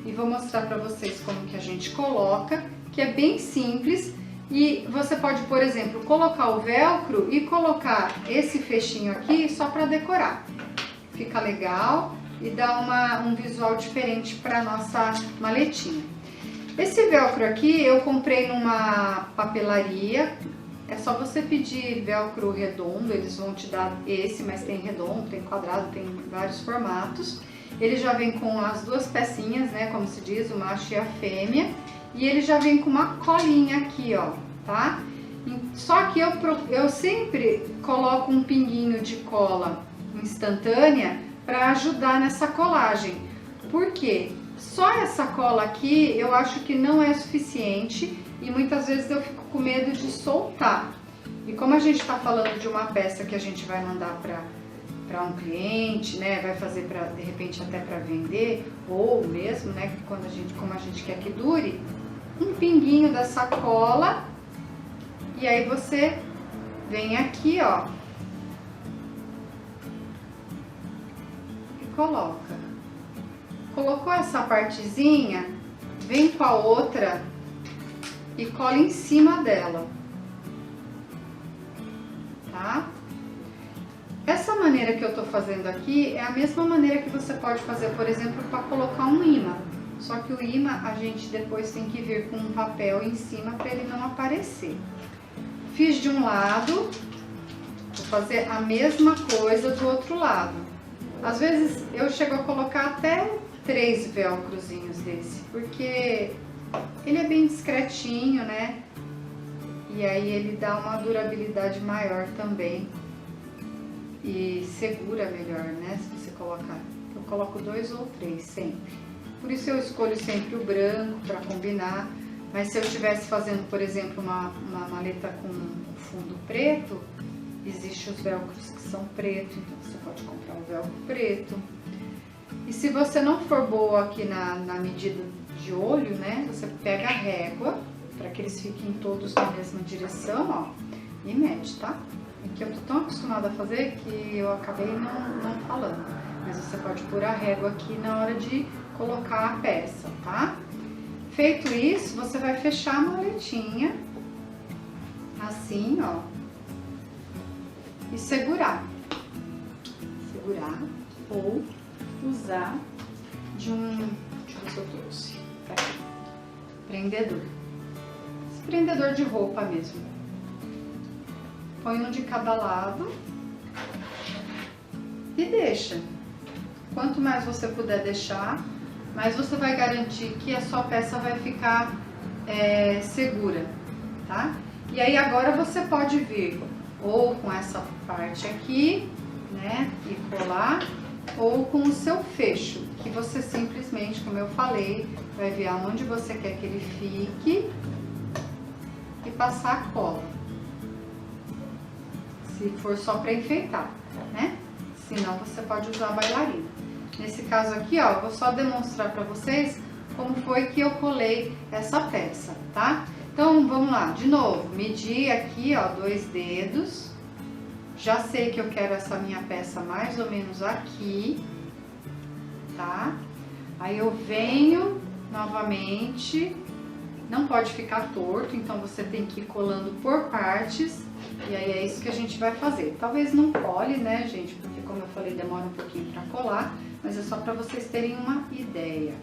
e vou mostrar para vocês como que a gente coloca, que é bem simples. E você pode, por exemplo, colocar o velcro e colocar esse fechinho aqui só para decorar. Fica legal e dá um visual diferente para nossa maletinha. Esse velcro aqui eu comprei numa papelaria. É só você pedir velcro redondo, eles vão te dar esse, mas tem redondo, tem quadrado, tem vários formatos. Ele já vem com as 2 pecinhas, né, como se diz, o macho e a fêmea. E ele já vem com uma colinha aqui, ó, tá? Só que eu sempre coloco um pinguinho de cola instantânea para ajudar nessa colagem. Por quê? Só essa cola aqui eu acho que não é suficiente e muitas vezes eu fico com medo de soltar. E como a gente está falando de uma peça que a gente vai mandar para um cliente, né, vai fazer para de repente até para vender, ou mesmo, né, como a gente quer que dure, um pinguinho dessa cola, e aí você vem aqui, ó, e coloca. Colocou essa partezinha, vem com a outra e cola em cima dela, tá? Essa maneira que eu tô fazendo aqui é a mesma maneira que você pode fazer, por exemplo, para colocar um imã. Só que o imã a gente depois tem que vir com um papel em cima para ele não aparecer. Fiz de um lado, vou fazer a mesma coisa do outro lado. Às vezes eu chego a colocar até 3 velcrozinhos desse, porque ele é bem discretinho, né? E aí ele dá uma durabilidade maior também. E segura melhor, né? Se você colocar. Eu coloco 2 ou 3 sempre. Por isso eu escolho sempre o branco para combinar. Mas se eu estivesse fazendo, por exemplo, uma maleta com fundo preto, existem os velcros que são pretos, então você pode comprar um velcro preto. E se você não for boa aqui na medida de olho, né? Você pega a régua, para que eles fiquem todos na mesma direção, ó, e mede, tá? Que eu tô tão acostumada a fazer que eu acabei não falando. Mas você pode pôr a régua aqui na hora de colocar a peça, tá? Feito isso, você vai fechar a maletinha, assim, ó, e segurar. Segurar ou usar deixa eu ver se eu trouxe, prendedor. prendedor de roupa mesmo. Põe um de cada lado e deixa. Quanto mais você puder deixar, mais você vai garantir que a sua peça vai ficar segura, tá? E aí agora você pode vir ou com essa parte aqui, né, e colar, ou com o seu fecho, que você simplesmente, como eu falei, vai ver aonde você quer que ele fique e passar a cola. Se for só para enfeitar, né? Senão você pode usar a bailarina. Nesse caso aqui, ó, eu vou só demonstrar para vocês como foi que eu colei essa peça, tá? Então, vamos lá, de novo, medir aqui, ó, 2 dedos. Já sei que eu quero essa minha peça mais ou menos aqui, tá? Aí eu venho novamente, não pode ficar torto, então você tem que ir colando por partes, e aí é isso que a gente vai fazer. Talvez não cole, né, gente, porque como eu falei, demora um pouquinho pra colar, mas é só pra vocês terem uma ideia.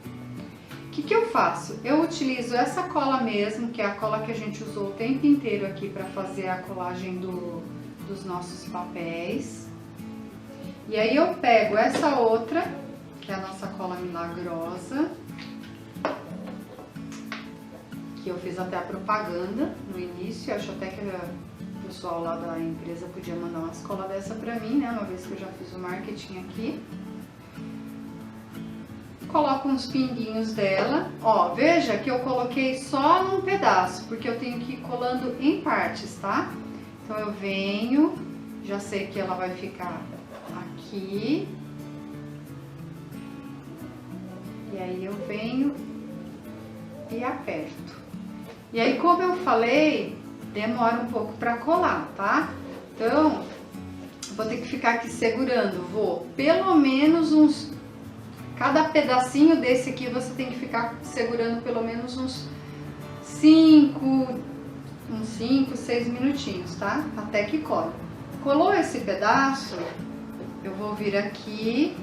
O que eu faço? Eu utilizo essa cola mesmo, que é a cola que a gente usou o tempo inteiro aqui pra fazer a colagem dos nossos papéis. E aí eu pego essa outra, que é a nossa cola milagrosa, que eu fiz até a propaganda no início. Acho até que o pessoal lá da empresa podia mandar uma cola dessa pra mim, né, uma vez que eu já fiz o marketing aqui. Coloco uns pinguinhos dela, ó, veja que eu coloquei só num pedaço, porque eu tenho que ir colando em partes, tá? Então eu venho, já sei que ela vai ficar aqui, e aí eu venho e aperto. E aí, como eu falei, demora um pouco pra colar, tá? Então, vou ter que ficar aqui segurando, vou pelo menos uns... Cada pedacinho desse aqui você tem que ficar segurando pelo menos uns 5, 6 minutinhos, tá? Até que cole. Colou esse pedaço, eu vou vir aqui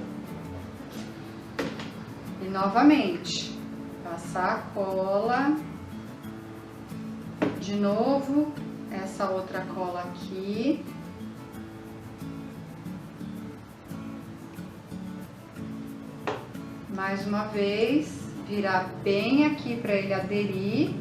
e novamente passar a cola, de novo essa outra cola aqui. Mais uma vez, virar bem aqui para ele aderir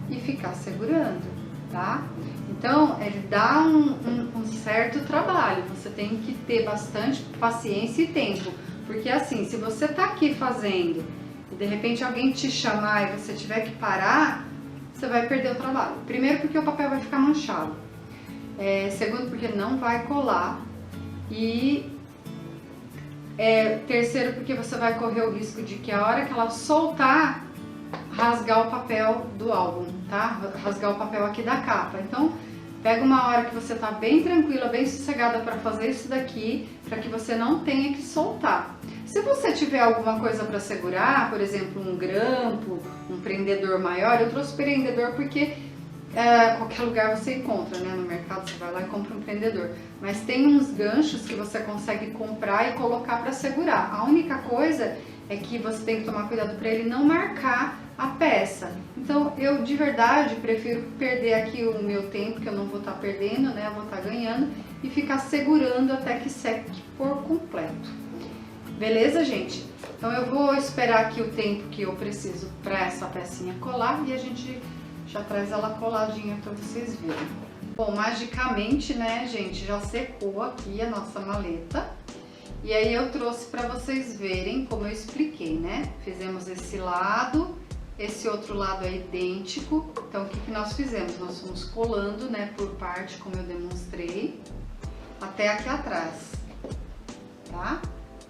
e ficar segurando, tá? Então, ele dá um certo trabalho, você tem que ter bastante paciência e tempo, porque assim, se você tá aqui fazendo e de repente alguém te chamar e você tiver que parar, você vai perder o trabalho. Primeiro porque o papel vai ficar manchado, segundo porque não vai colar e... terceiro, porque você vai correr o risco de que a hora que ela soltar, rasgar o papel do álbum, tá? Rasgar o papel aqui da capa. Então, pega uma hora que você tá bem tranquila, bem sossegada para fazer isso daqui, para que você não tenha que soltar. Se você tiver alguma coisa para segurar, por exemplo, um grampo, um prendedor maior, eu trouxe prendedor porque qualquer lugar você encontra, né? No mercado você vai lá e compra um prendedor. Mas tem uns ganchos que você consegue comprar e colocar para segurar. A única coisa é que você tem que tomar cuidado para ele não marcar a peça. Então eu de verdade prefiro perder aqui o meu tempo, que eu não vou estar perdendo, né? Eu vou estar ganhando, e ficar segurando até que seque por completo. Beleza, gente? Então eu vou esperar aqui o tempo que eu preciso para essa pecinha colar e a gente já traz ela coladinha para vocês verem. Bom, magicamente, né, gente, já secou aqui a nossa maleta. E aí eu trouxe para vocês verem como eu expliquei, né? Fizemos esse lado, esse outro lado é idêntico. Então, o que nós fizemos? Nós fomos colando, né, por parte, como eu demonstrei, até aqui atrás, tá?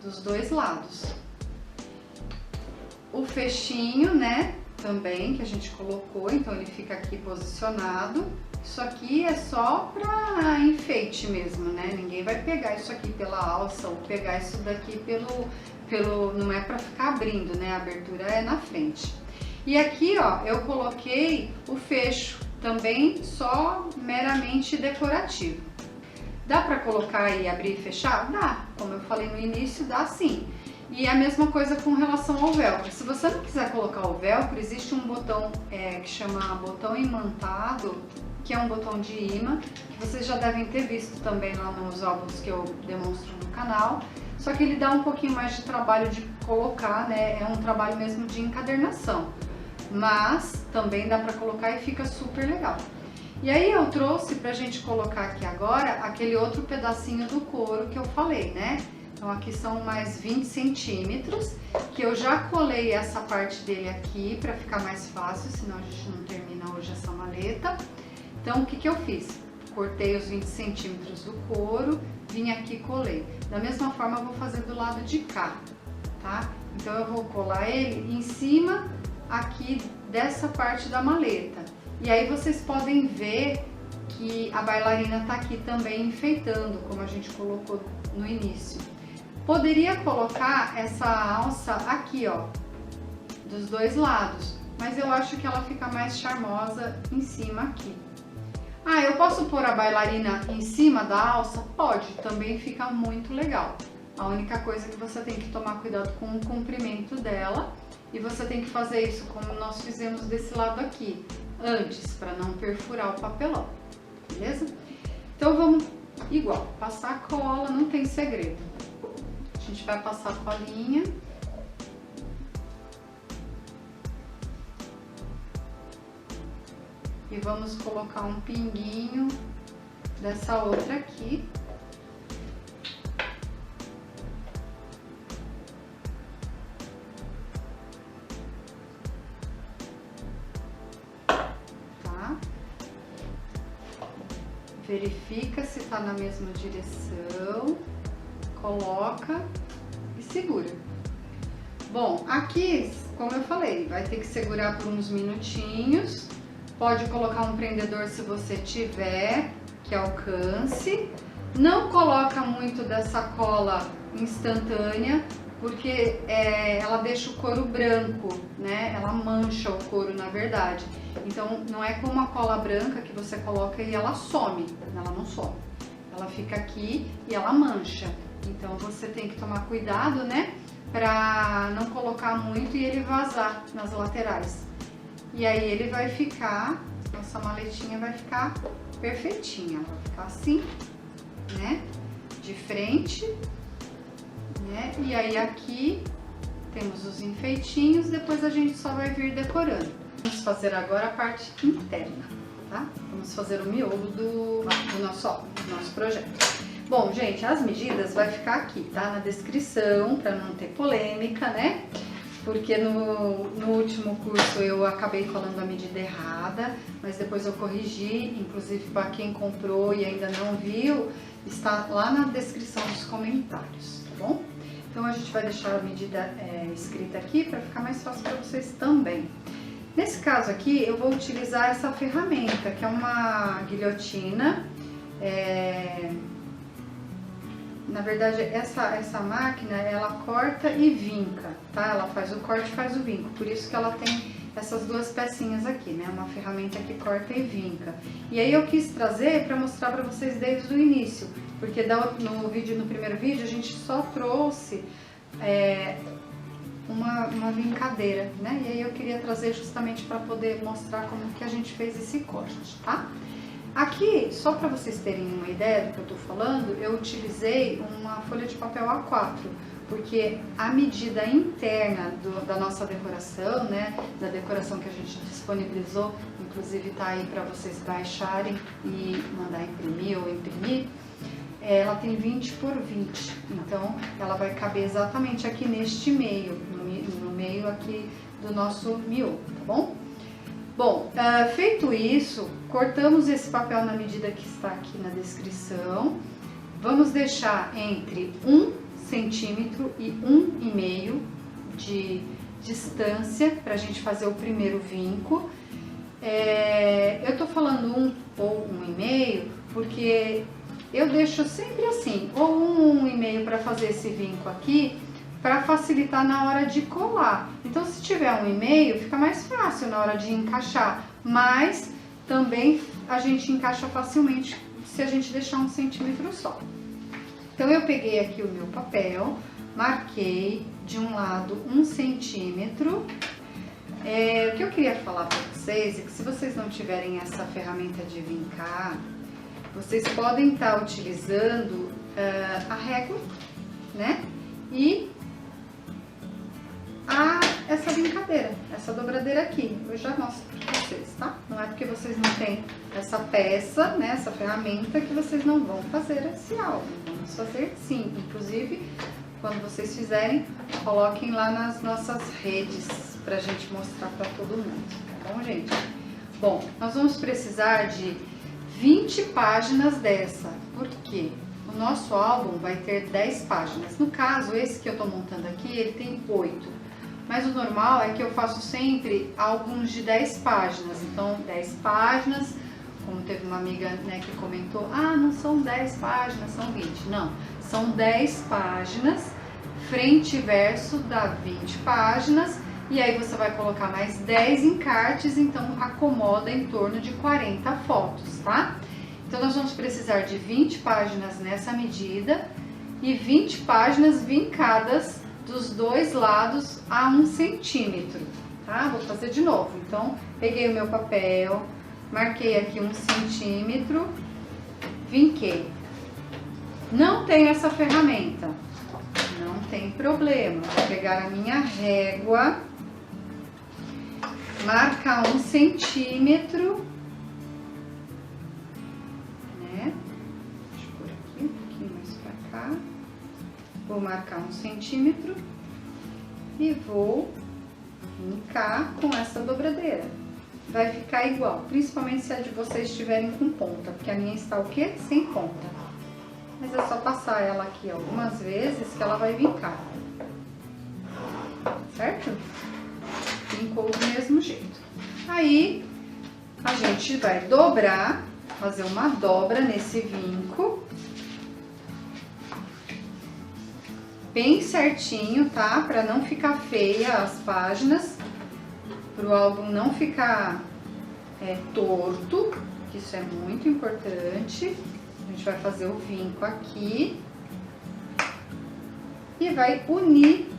Dos dois lados. O fechinho, né, também, que a gente colocou, então ele fica aqui posicionado. Isso aqui é só pra enfeite mesmo, né? Ninguém vai pegar isso aqui pela alça ou pegar isso daqui não é pra ficar abrindo, né? A abertura é na frente. E aqui, ó, eu coloquei o fecho, também só meramente decorativo. Dá pra colocar e abrir e fechar? Dá, como eu falei no início, dá sim. E a mesma coisa com relação ao velcro. Se você não quiser colocar o velcro, existe um botão que chama botão imantado, que é um botão de imã, que vocês já devem ter visto também lá nos álbuns que eu demonstro no canal. Só que ele dá um pouquinho mais de trabalho de colocar, né? É um trabalho mesmo de encadernação. Mas também dá pra colocar e fica super legal. E aí eu trouxe pra gente colocar aqui agora aquele outro pedacinho do couro que eu falei, né? Então aqui são mais 20 centímetros, que eu já colei essa parte dele aqui pra ficar mais fácil, senão a gente não termina hoje essa maleta. Então o que eu fiz? Cortei os 20 centímetros do couro, vim aqui e colei. Da mesma forma eu vou fazer do lado de cá, tá? Então eu vou colar ele em cima aqui dessa parte da maleta. E aí vocês podem ver que a bailarina tá aqui também enfeitando, como a gente colocou no início. Poderia colocar essa alça aqui, ó, dos dois lados, mas eu acho que ela fica mais charmosa em cima aqui. Ah, eu posso pôr a bailarina em cima da alça? Pode, também fica muito legal. A única coisa é que você tem que tomar cuidado com o comprimento dela e você tem que fazer isso como nós fizemos desse lado aqui, antes, para não perfurar o papelão, beleza? Então vamos igual, passar a cola, não tem segredo. A gente vai passar a colinha. E vamos colocar um pinguinho dessa outra aqui. Tá? Verifica se tá na mesma direção. Coloca e segura. Bom, aqui, como eu falei, vai ter que segurar por uns minutinhos. Pode colocar um prendedor se você tiver, que alcance. Não coloca muito dessa cola instantânea, porque ela deixa o couro branco, né? Ela mancha o couro, na verdade. Então, não é como a cola branca que você coloca e ela some. Ela não some. Ela fica aqui e ela mancha. Então, você tem que tomar cuidado, né? Pra não colocar muito e ele vazar nas laterais. E aí ele vai ficar, nossa maletinha vai ficar perfeitinha. Vai ficar assim, né? De frente, né? E aí aqui temos os enfeitinhos, depois a gente só vai vir decorando. Vamos fazer agora a parte interna, tá? Vamos fazer o miolo do nosso projeto. Bom, gente, as medidas vai ficar aqui, tá? Na descrição, para não ter polêmica, né? Porque no último curso eu acabei falando a medida errada, mas depois eu corrigi, inclusive para quem comprou e ainda não viu, está lá na descrição dos comentários, tá bom? Então a gente vai deixar a medida escrita aqui para ficar mais fácil para vocês também. Nesse caso aqui eu vou utilizar essa ferramenta, que é uma guilhotina. Na verdade, essa máquina, ela corta e vinca, tá? Ela faz o corte e faz o vinco, por isso que ela tem essas duas pecinhas aqui, né? Uma ferramenta que corta e vinca. E aí eu quis trazer para mostrar para vocês desde o início, porque no primeiro vídeo a gente só trouxe uma vincadeira, né? E aí eu queria trazer justamente para poder mostrar como que a gente fez esse corte, tá? Aqui, só para vocês terem uma ideia do que eu tô falando, eu utilizei uma folha de papel A4, porque a medida interna da nossa decoração, né, da decoração que a gente disponibilizou, inclusive tá aí para vocês baixarem e mandar imprimir ou imprimir, ela tem 20 por 20, então ela vai caber exatamente aqui neste meio, no meio aqui do nosso miolo, tá bom? Bom, feito isso, cortamos esse papel na medida que está aqui na descrição. Vamos deixar entre 1 centímetro e 1,5 de distância para a gente fazer o primeiro vinco. Eu tô falando 1 ou 1,5 porque eu deixo sempre assim, ou 1,5 para fazer esse vinco aqui, para facilitar na hora de colar. Então, se tiver 1,5, fica mais fácil na hora de encaixar, mas também a gente encaixa facilmente se a gente deixar 1 centímetro só. Então, eu peguei aqui o meu papel, marquei de um lado 1 centímetro. O que eu queria falar para vocês é que se vocês não tiverem essa ferramenta de vincar, vocês podem estar utilizando a régua, né? E essa vincadeira, essa dobradeira aqui. Eu já mostro para vocês, tá? Não é porque vocês não têm essa peça, né? Essa ferramenta que vocês não vão fazer esse álbum. Vamos fazer sim. Inclusive, quando vocês fizerem, coloquem lá nas nossas redes pra gente mostrar para todo mundo, tá bom, gente? Bom, nós vamos precisar de 20 páginas dessa, porque o nosso álbum vai ter 10 páginas. No caso, esse que eu tô montando aqui, ele tem 8. Mas o normal é que eu faço sempre álbuns de 10 páginas. Então, 10 páginas, como teve uma amiga, né, que comentou, não são 10 páginas, são 20. Não, são 10 páginas, frente e verso dá 20 páginas. E aí você vai colocar mais 10 encartes, então acomoda em torno de 40 fotos, tá? Então nós vamos precisar de 20 páginas nessa medida e 20 páginas vincadas dos dois lados a 1 centímetro, tá? Vou fazer de novo. Então, peguei o meu papel, marquei aqui 1 centímetro, vinquei. Não tenho essa ferramenta, não tem problema. Vou pegar a minha régua, marcar 1 centímetro, né? Deixa eu pôr aqui um pouquinho mais pra cá. Vou marcar 1 centímetro e vou vincar com essa dobradeira. Vai ficar igual, principalmente se a de vocês estiverem com ponta, porque a minha está o quê? Sem ponta. Mas é só passar ela aqui algumas vezes que ela vai vincar. Certo? Vincou do mesmo jeito. Aí, a gente vai dobrar, fazer uma dobra nesse vinco. Bem certinho, tá? Pra não ficar feia as páginas, pro álbum não ficar torto, que isso é muito importante. A gente vai fazer o vinco aqui e vai unir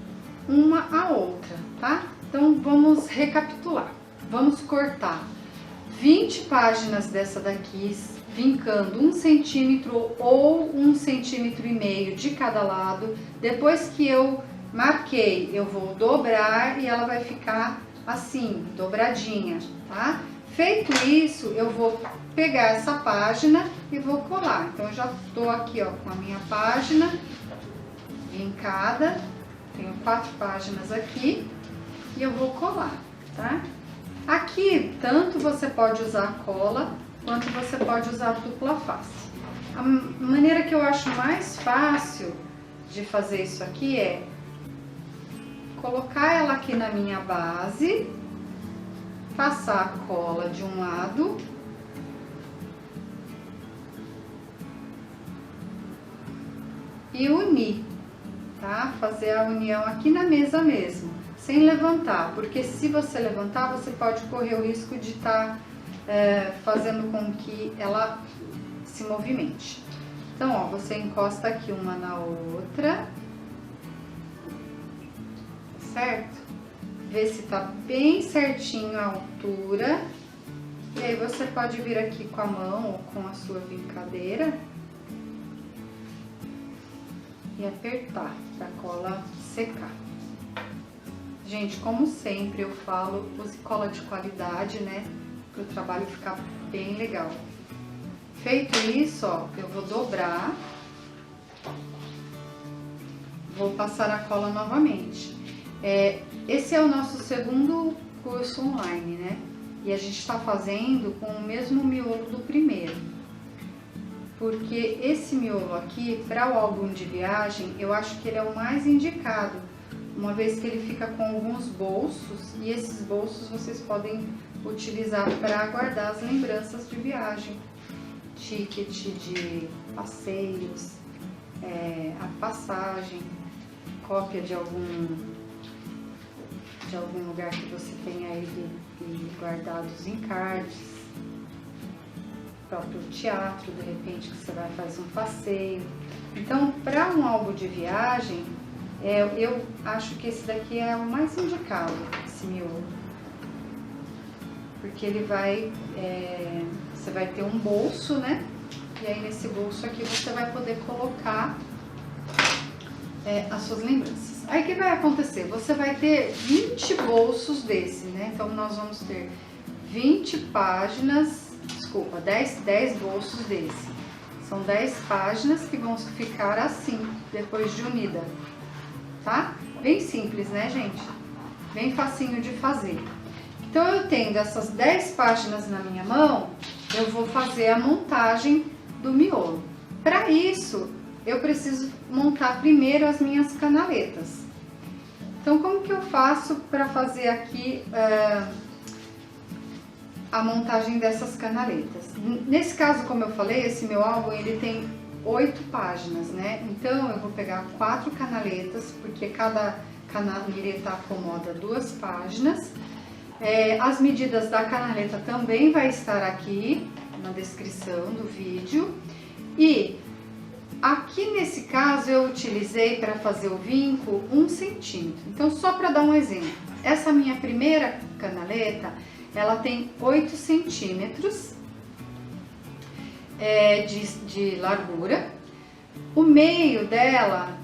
uma a outra, tá? Então, vamos recapitular. Vamos cortar 20 páginas dessa daqui, vincando 1 centímetro ou 1,5 centímetros de cada lado. Depois que eu marquei, eu vou dobrar e ela vai ficar assim, dobradinha, tá? Feito isso, eu vou pegar essa página e vou colar. Então, eu já tô aqui, ó, com a minha página vincada. Tenho 4 páginas aqui e eu vou colar, tá? Aqui, tanto você pode usar cola, quanto você pode usar dupla face. A maneira que eu acho mais fácil de fazer isso aqui é colocar ela aqui na minha base, passar a cola de um lado e unir, tá? Fazer a união aqui na mesa mesmo, sem levantar, porque se você levantar, você pode correr o risco de estar fazendo com que ela se movimente. Então, ó, você encosta aqui uma na outra, certo? Vê se tá bem certinho a altura. E aí você pode vir aqui com a mão ou com a sua vincadeira e apertar para a cola secar. Gente, como sempre eu falo, use cola de qualidade, né? Para o trabalho ficar bem legal. Feito isso, ó, eu vou dobrar, vou passar a cola novamente. Esse é o nosso segundo curso online, né? E a gente está fazendo com o mesmo miolo do primeiro. Porque esse miolo aqui, para o álbum de viagem, eu acho que ele é o mais indicado, uma vez que ele fica com alguns bolsos, e esses bolsos vocês podem utilizar para guardar as lembranças de viagem, ticket de passeios, a passagem, cópia de algum lugar que você tenha aí guardado os encartes, próprio teatro, de repente que você vai fazer um passeio. Então, para um álbum de viagem, Eu acho que esse daqui é o mais indicado, esse miolo. Porque ele vai, você vai ter um bolso, né? E aí nesse bolso aqui você vai poder colocar as suas lembranças. Aí o que vai acontecer? Você vai ter 20 bolsos desse, né? Então nós vamos ter 20 páginas, desculpa, 10 bolsos desse. São 10 páginas que vão ficar assim, depois de unida, tá? Bem simples, né, gente? Bem facinho de fazer. Então, eu tendo essas 10 páginas na minha mão, eu vou fazer a montagem do miolo. Para isso, eu preciso montar primeiro as minhas canaletas. Então, como que eu faço para fazer aqui a montagem dessas canaletas? Nesse caso, como eu falei, esse meu álbum ele tem 8 páginas, né? Então, eu vou pegar 4 canaletas, porque cada canaleta acomoda 2 páginas. As medidas da canaleta também vai estar aqui na descrição do vídeo. E aqui nesse caso eu utilizei para fazer o vinco 1 centímetro. Então, só para dar um exemplo, essa minha primeira canaleta, ela tem 8 centímetros de largura. O meio dela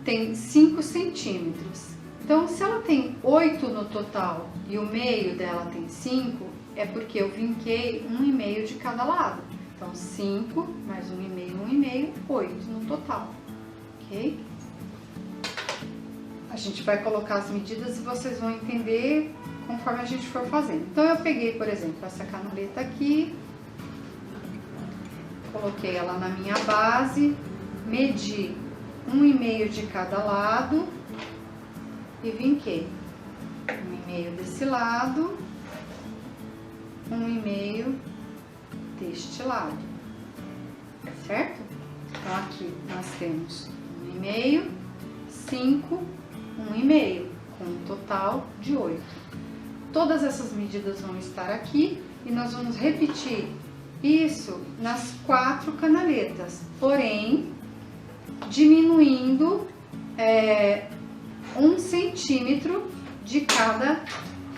tem 5 centímetros. Então, se ela tem 8 no total e o meio dela tem 5, é porque eu vinquei 1,5 de cada lado. Então, 5 mais 1,5, 8 no total, ok? A gente vai colocar as medidas e vocês vão entender conforme a gente for fazendo. Então, eu peguei, por exemplo, essa canaleta aqui, coloquei ela na minha base, medi 1,5 de cada lado e vinquei 1,5 desse lado, 1,5 deste lado, certo? Então, aqui nós temos 1,5, 5, 1,5, com um total de 8. Todas essas medidas vão estar aqui e nós vamos repetir isso nas 4 canaletas, porém, diminuindo 1 centímetro de cada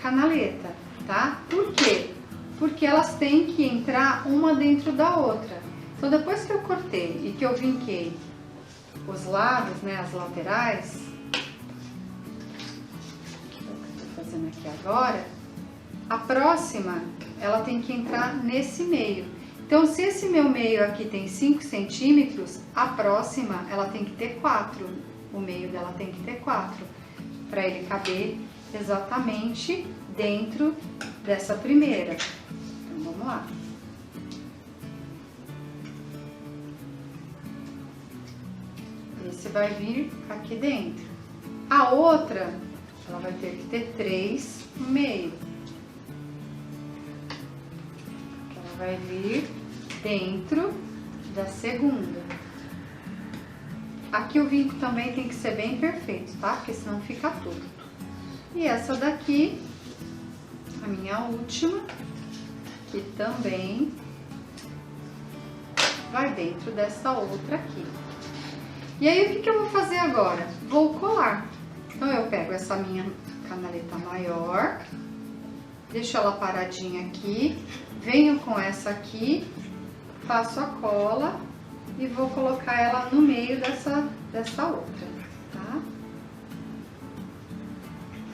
canaleta, tá? Por quê? Porque elas têm que entrar uma dentro da outra. Então, depois que eu cortei e que eu vinquei os lados, né, as laterais, que é o que eu tô fazendo aqui agora, a próxima, ela tem que entrar nesse meio. Então, se esse meu meio aqui tem 5 centímetros, a próxima, ela tem que ter 4. O meio dela tem que ter 4, para ele caber exatamente dentro dessa primeira. Então, vamos lá. Esse vai vir aqui dentro. A outra, ela vai ter que ter 3 no meio. Ela vai vir dentro da segunda. Aqui o vinco também tem que ser bem perfeito, tá? Porque senão fica torto. E essa daqui, a minha última, que também vai dentro dessa outra aqui. E aí, o que eu vou fazer agora? Vou colar. Então, eu pego essa minha canaleta maior, deixo ela paradinha aqui, venho com essa aqui, faço a cola e vou colocar ela no meio dessa outra, tá?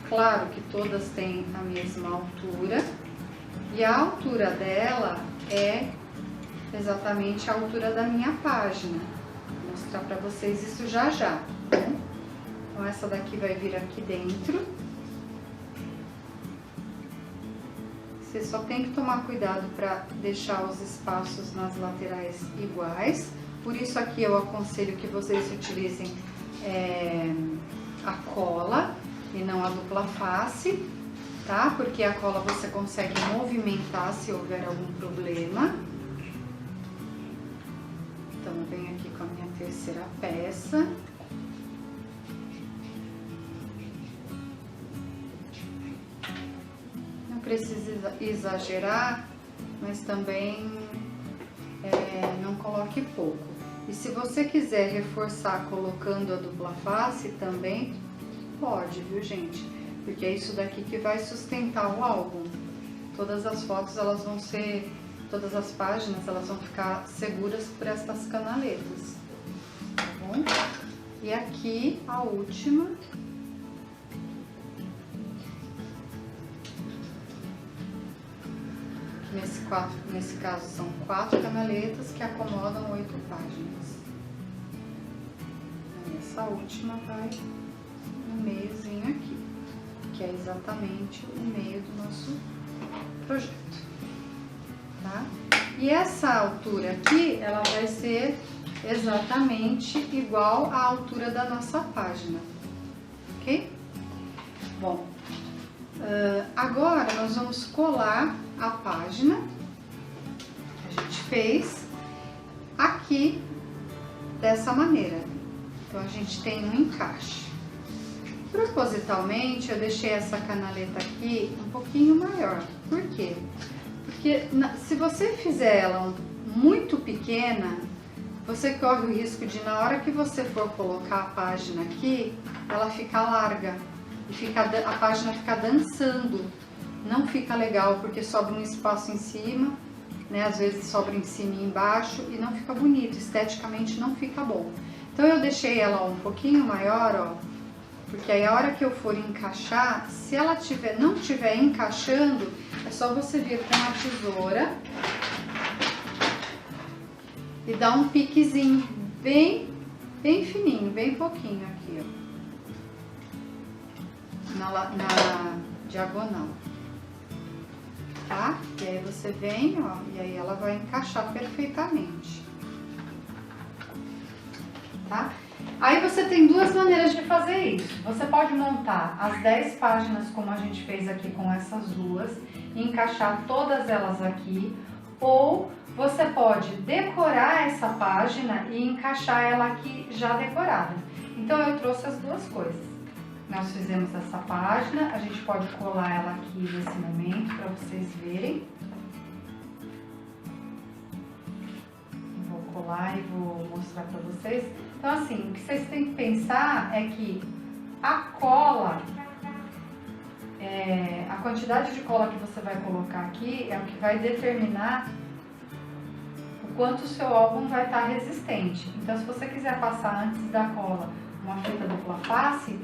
Claro que todas têm a mesma altura e a altura dela é exatamente a altura da minha página. Vou mostrar pra vocês isso já já, tá? Então, essa daqui vai vir aqui dentro. Você só tem que tomar cuidado para deixar os espaços nas laterais iguais. Por isso aqui eu aconselho que vocês utilizem a cola e não a dupla face, tá? Porque a cola você consegue movimentar se houver algum problema. Então, eu venho aqui com a minha terceira peça. Não precisa exagerar, mas também não coloque pouco. E se você quiser reforçar colocando a dupla face também, pode, viu, gente? Porque é isso daqui que vai sustentar o álbum. Todas as fotos, elas vão ser, todas as páginas, elas vão ficar seguras por estas canaletas, tá bom? E aqui a última. Nesse caso são 4 canaletas que acomodam 8 páginas. Essa última vai no meiozinho aqui, que é exatamente o meio do nosso projeto, tá? E essa altura aqui, ela vai ser exatamente igual à altura da nossa página, ok? Bom, agora nós vamos colar a página que a gente fez aqui dessa maneira. Então a gente tem um encaixe. Propositalmente eu deixei essa canaleta aqui um pouquinho maior. Por quê? Porque se você fizer ela muito pequena, você corre o risco de, na hora que você for colocar a página aqui, ela ficar larga e a página ficar dançando. Não fica legal, porque sobra um espaço em cima, né? Às vezes sobra em cima e embaixo e não fica bonito, esteticamente não fica bom. Então eu deixei ela um pouquinho maior, ó, porque aí a hora que eu for encaixar, se ela não estiver encaixando, é só você vir com a tesoura e dar um piquezinho bem fininho, bem pouquinho aqui, ó, na diagonal. Tá? E aí você vem, ó, e aí ela vai encaixar perfeitamente, tá? Aí você tem duas maneiras de fazer isso. Você pode montar as 10 páginas como a gente fez aqui com essas duas e encaixar todas elas aqui, ou você pode decorar essa página e encaixar ela aqui já decorada. Então eu trouxe as duas coisas. Nós fizemos essa página, a gente pode colar ela aqui nesse momento para vocês verem. Vou colar e vou mostrar para vocês. Então assim, o que vocês têm que pensar é que a cola, a quantidade de cola que você vai colocar aqui é o que vai determinar o quanto o seu álbum vai estar resistente. Então se você quiser passar antes da cola uma fita dupla face,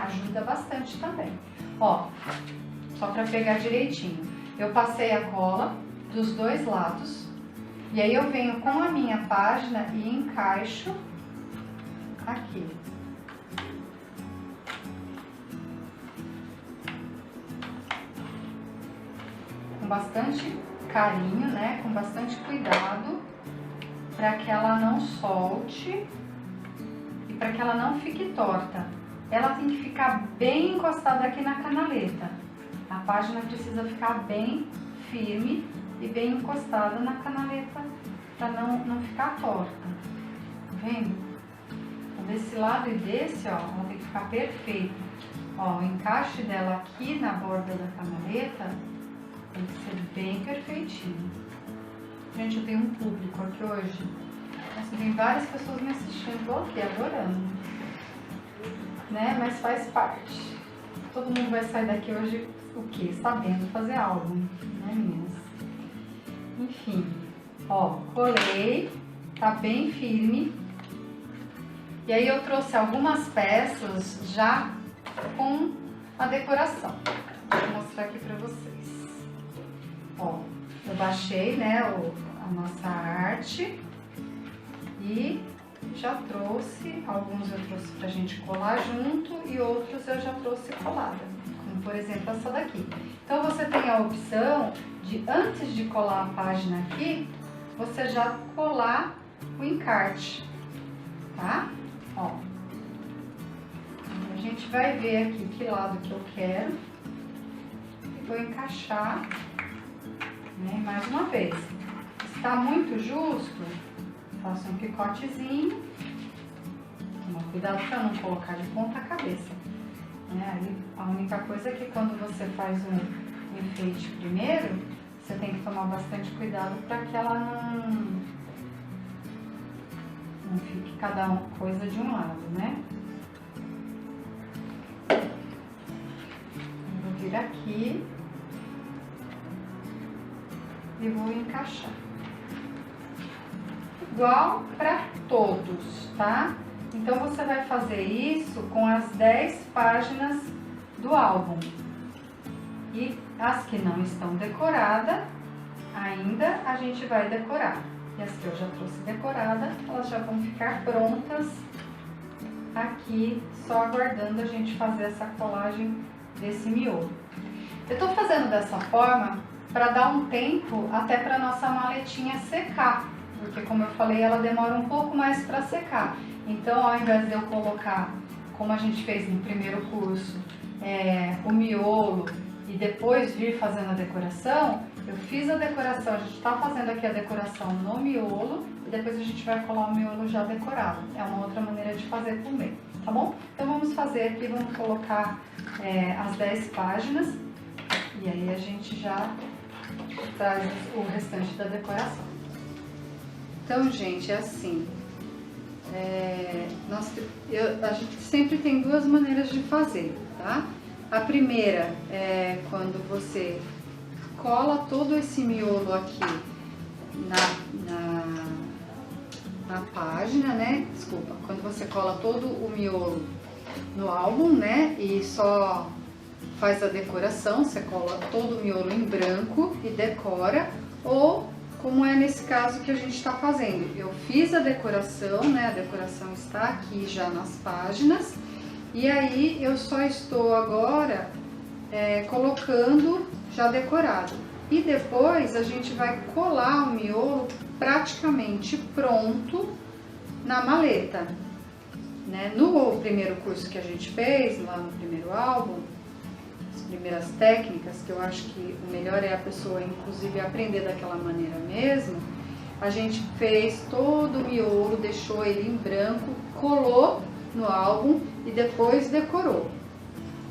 ajuda bastante também. Ó, só para pegar direitinho, eu passei a cola dos dois lados e aí eu venho com a minha página e encaixo aqui. Com bastante carinho, né? Com bastante cuidado para que ela não solte e para que ela não fique torta. Ela tem que ficar bem encostada aqui na canaleta. A página precisa ficar bem firme e bem encostada na canaleta para não ficar torta. Tá vendo? Então, desse lado e desse, ó, ela tem que ficar perfeita. Ó, o encaixe dela aqui na borda da canaleta tem que ser bem perfeitinho. Gente, eu tenho um público aqui hoje. Nossa, tem várias pessoas me assistindo, tô aqui adorando. Né? Mas faz parte. Todo mundo vai sair daqui hoje o quê? Sabendo fazer algo, né, meninas? Enfim, ó, colei, tá bem firme. E aí eu trouxe algumas peças já com a decoração. Vou mostrar aqui pra vocês. Ó, eu baixei, né, a nossa arte e já trouxe, alguns eu trouxe pra gente colar junto e outros eu já trouxe colada, como por exemplo essa daqui. Então você tem a opção de, antes de colar a página aqui, você já colar o encarte, tá? Ó, a gente vai ver aqui que lado que eu quero e vou encaixar, né, mais uma vez. Se tá muito justo, faço um picotezinho, toma cuidado para não colocar de ponta cabeça, né? Aí, a única coisa é que quando você faz um enfeite primeiro, você tem que tomar bastante cuidado para que ela cada coisa de um lado, né? Vou vir aqui e vou encaixar. Igual para todos, tá? Então, você vai fazer isso com as 10 páginas do álbum. E as que não estão decoradas, ainda a gente vai decorar. E as que eu já trouxe decorada, elas já vão ficar prontas aqui, só aguardando a gente fazer essa colagem desse miolo. Eu tô fazendo dessa forma para dar um tempo até para nossa maletinha secar, porque como eu falei, ela demora um pouco mais para secar. Então, ao invés de eu colocar, como a gente fez no primeiro curso, o miolo e depois vir fazendo a decoração, eu fiz a decoração, a gente está fazendo aqui a decoração no miolo e depois a gente vai colar o miolo já decorado. É uma outra maneira de fazer também, tá bom? Então vamos fazer aqui, vamos colocar as 10 páginas e aí a gente já traz o restante da decoração. Então, gente, é assim, a gente sempre tem duas maneiras de fazer, tá? A primeira é quando você cola todo esse miolo aqui na página, né? Desculpa, quando você cola todo o miolo no álbum, né? E só faz a decoração, você cola todo o miolo em branco e decora, ou como é nesse caso que a gente está fazendo. Eu fiz a decoração, né? A decoração está aqui já nas páginas. E aí eu só estou agora colocando já decorado. E depois a gente vai colar o miolo praticamente pronto na maleta, né? No primeiro curso que a gente fez, lá no primeiro álbum, as primeiras técnicas, que eu acho que o melhor é a pessoa inclusive aprender daquela maneira mesmo, a gente fez todo o miolo, deixou ele em branco, colou no álbum e depois decorou,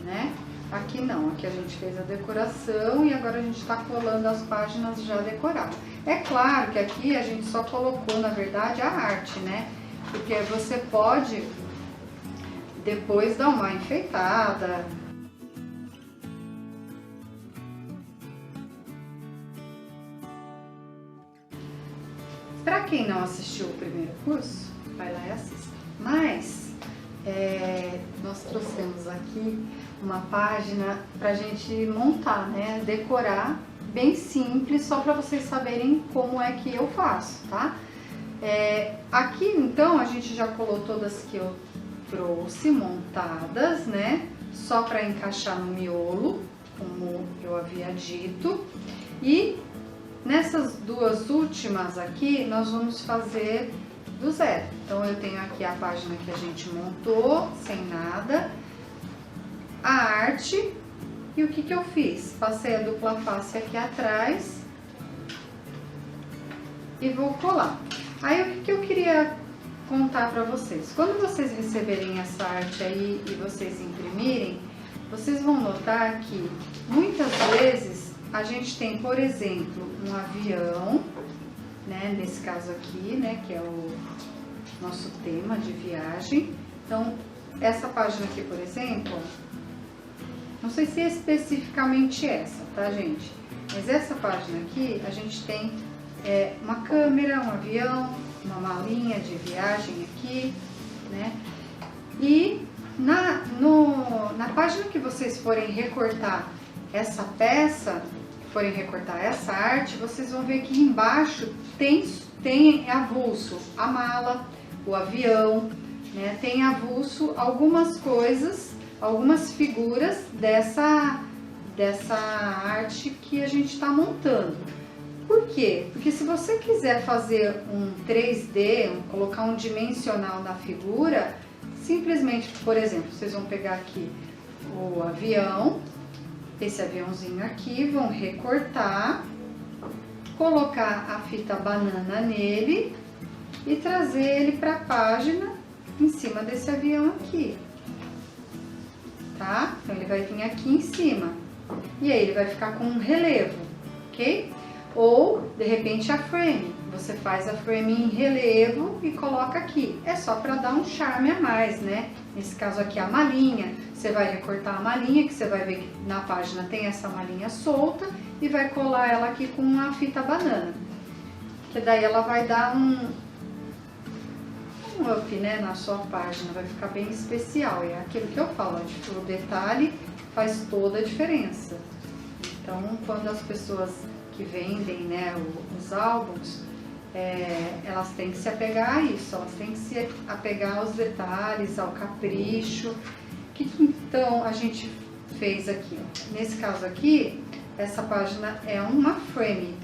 né? Aqui não, aqui a gente fez a decoração e agora a gente está colando as páginas já decoradas. É claro que aqui a gente só colocou, na verdade, a arte, né? Porque você pode depois dar uma enfeitada. Para quem não assistiu o primeiro curso, vai lá e assista. Mas nós trouxemos aqui uma página pra gente montar, né? Decorar, bem simples, só para vocês saberem como é que eu faço, tá? Aqui então a gente já colou todas que eu trouxe montadas, né? Só para encaixar no miolo, como eu havia dito. E nessas duas últimas aqui nós vamos fazer do zero. Então eu tenho aqui a página que a gente montou, sem nada, a arte, e o que eu fiz? Passei a dupla face aqui atrás e vou colar. Aí o que eu queria contar para vocês? Quando vocês receberem essa arte aí e vocês imprimirem, vocês vão notar que muitas vezes a gente tem, por exemplo, um avião, né, nesse caso aqui, né, que é o nosso tema de viagem. Então, essa página aqui, por exemplo, não sei se é especificamente essa, tá, gente? Mas essa página aqui, a gente tem uma câmera, um avião, uma malinha de viagem aqui, né? E na página que vocês forem recortar essa peça, forem recortar essa arte, vocês vão ver que embaixo tem avulso a mala, o avião, né? Tem avulso algumas coisas, algumas figuras dessa arte que a gente está montando. Por quê? Porque se você quiser fazer um 3D, colocar um dimensional na figura, simplesmente, por exemplo, vocês vão pegar aqui o avião, esse aviãozinho aqui, vão recortar, colocar a fita banana nele e trazer ele para a página em cima desse avião aqui, tá? Então ele vai vir aqui em cima e aí ele vai ficar com um relevo, ok? Ou de repente a frame. você faz a frame em relevo e coloca aqui. É só para dar um charme a mais, né? Nesse caso aqui a malinha, você vai recortar a malinha, que você vai ver que na página tem essa malinha solta, e vai colar ela aqui com uma fita banana. Que daí ela vai dar um up, né, na sua página, vai ficar bem especial. É aquilo que eu falo, tipo, o detalhe faz toda a diferença. Então, quando as pessoas que vendem, né, os álbuns, elas têm que se apegar a isso, elas têm que se apegar aos detalhes, ao capricho. O que então a gente fez aqui? Nesse caso aqui, essa página é uma frame,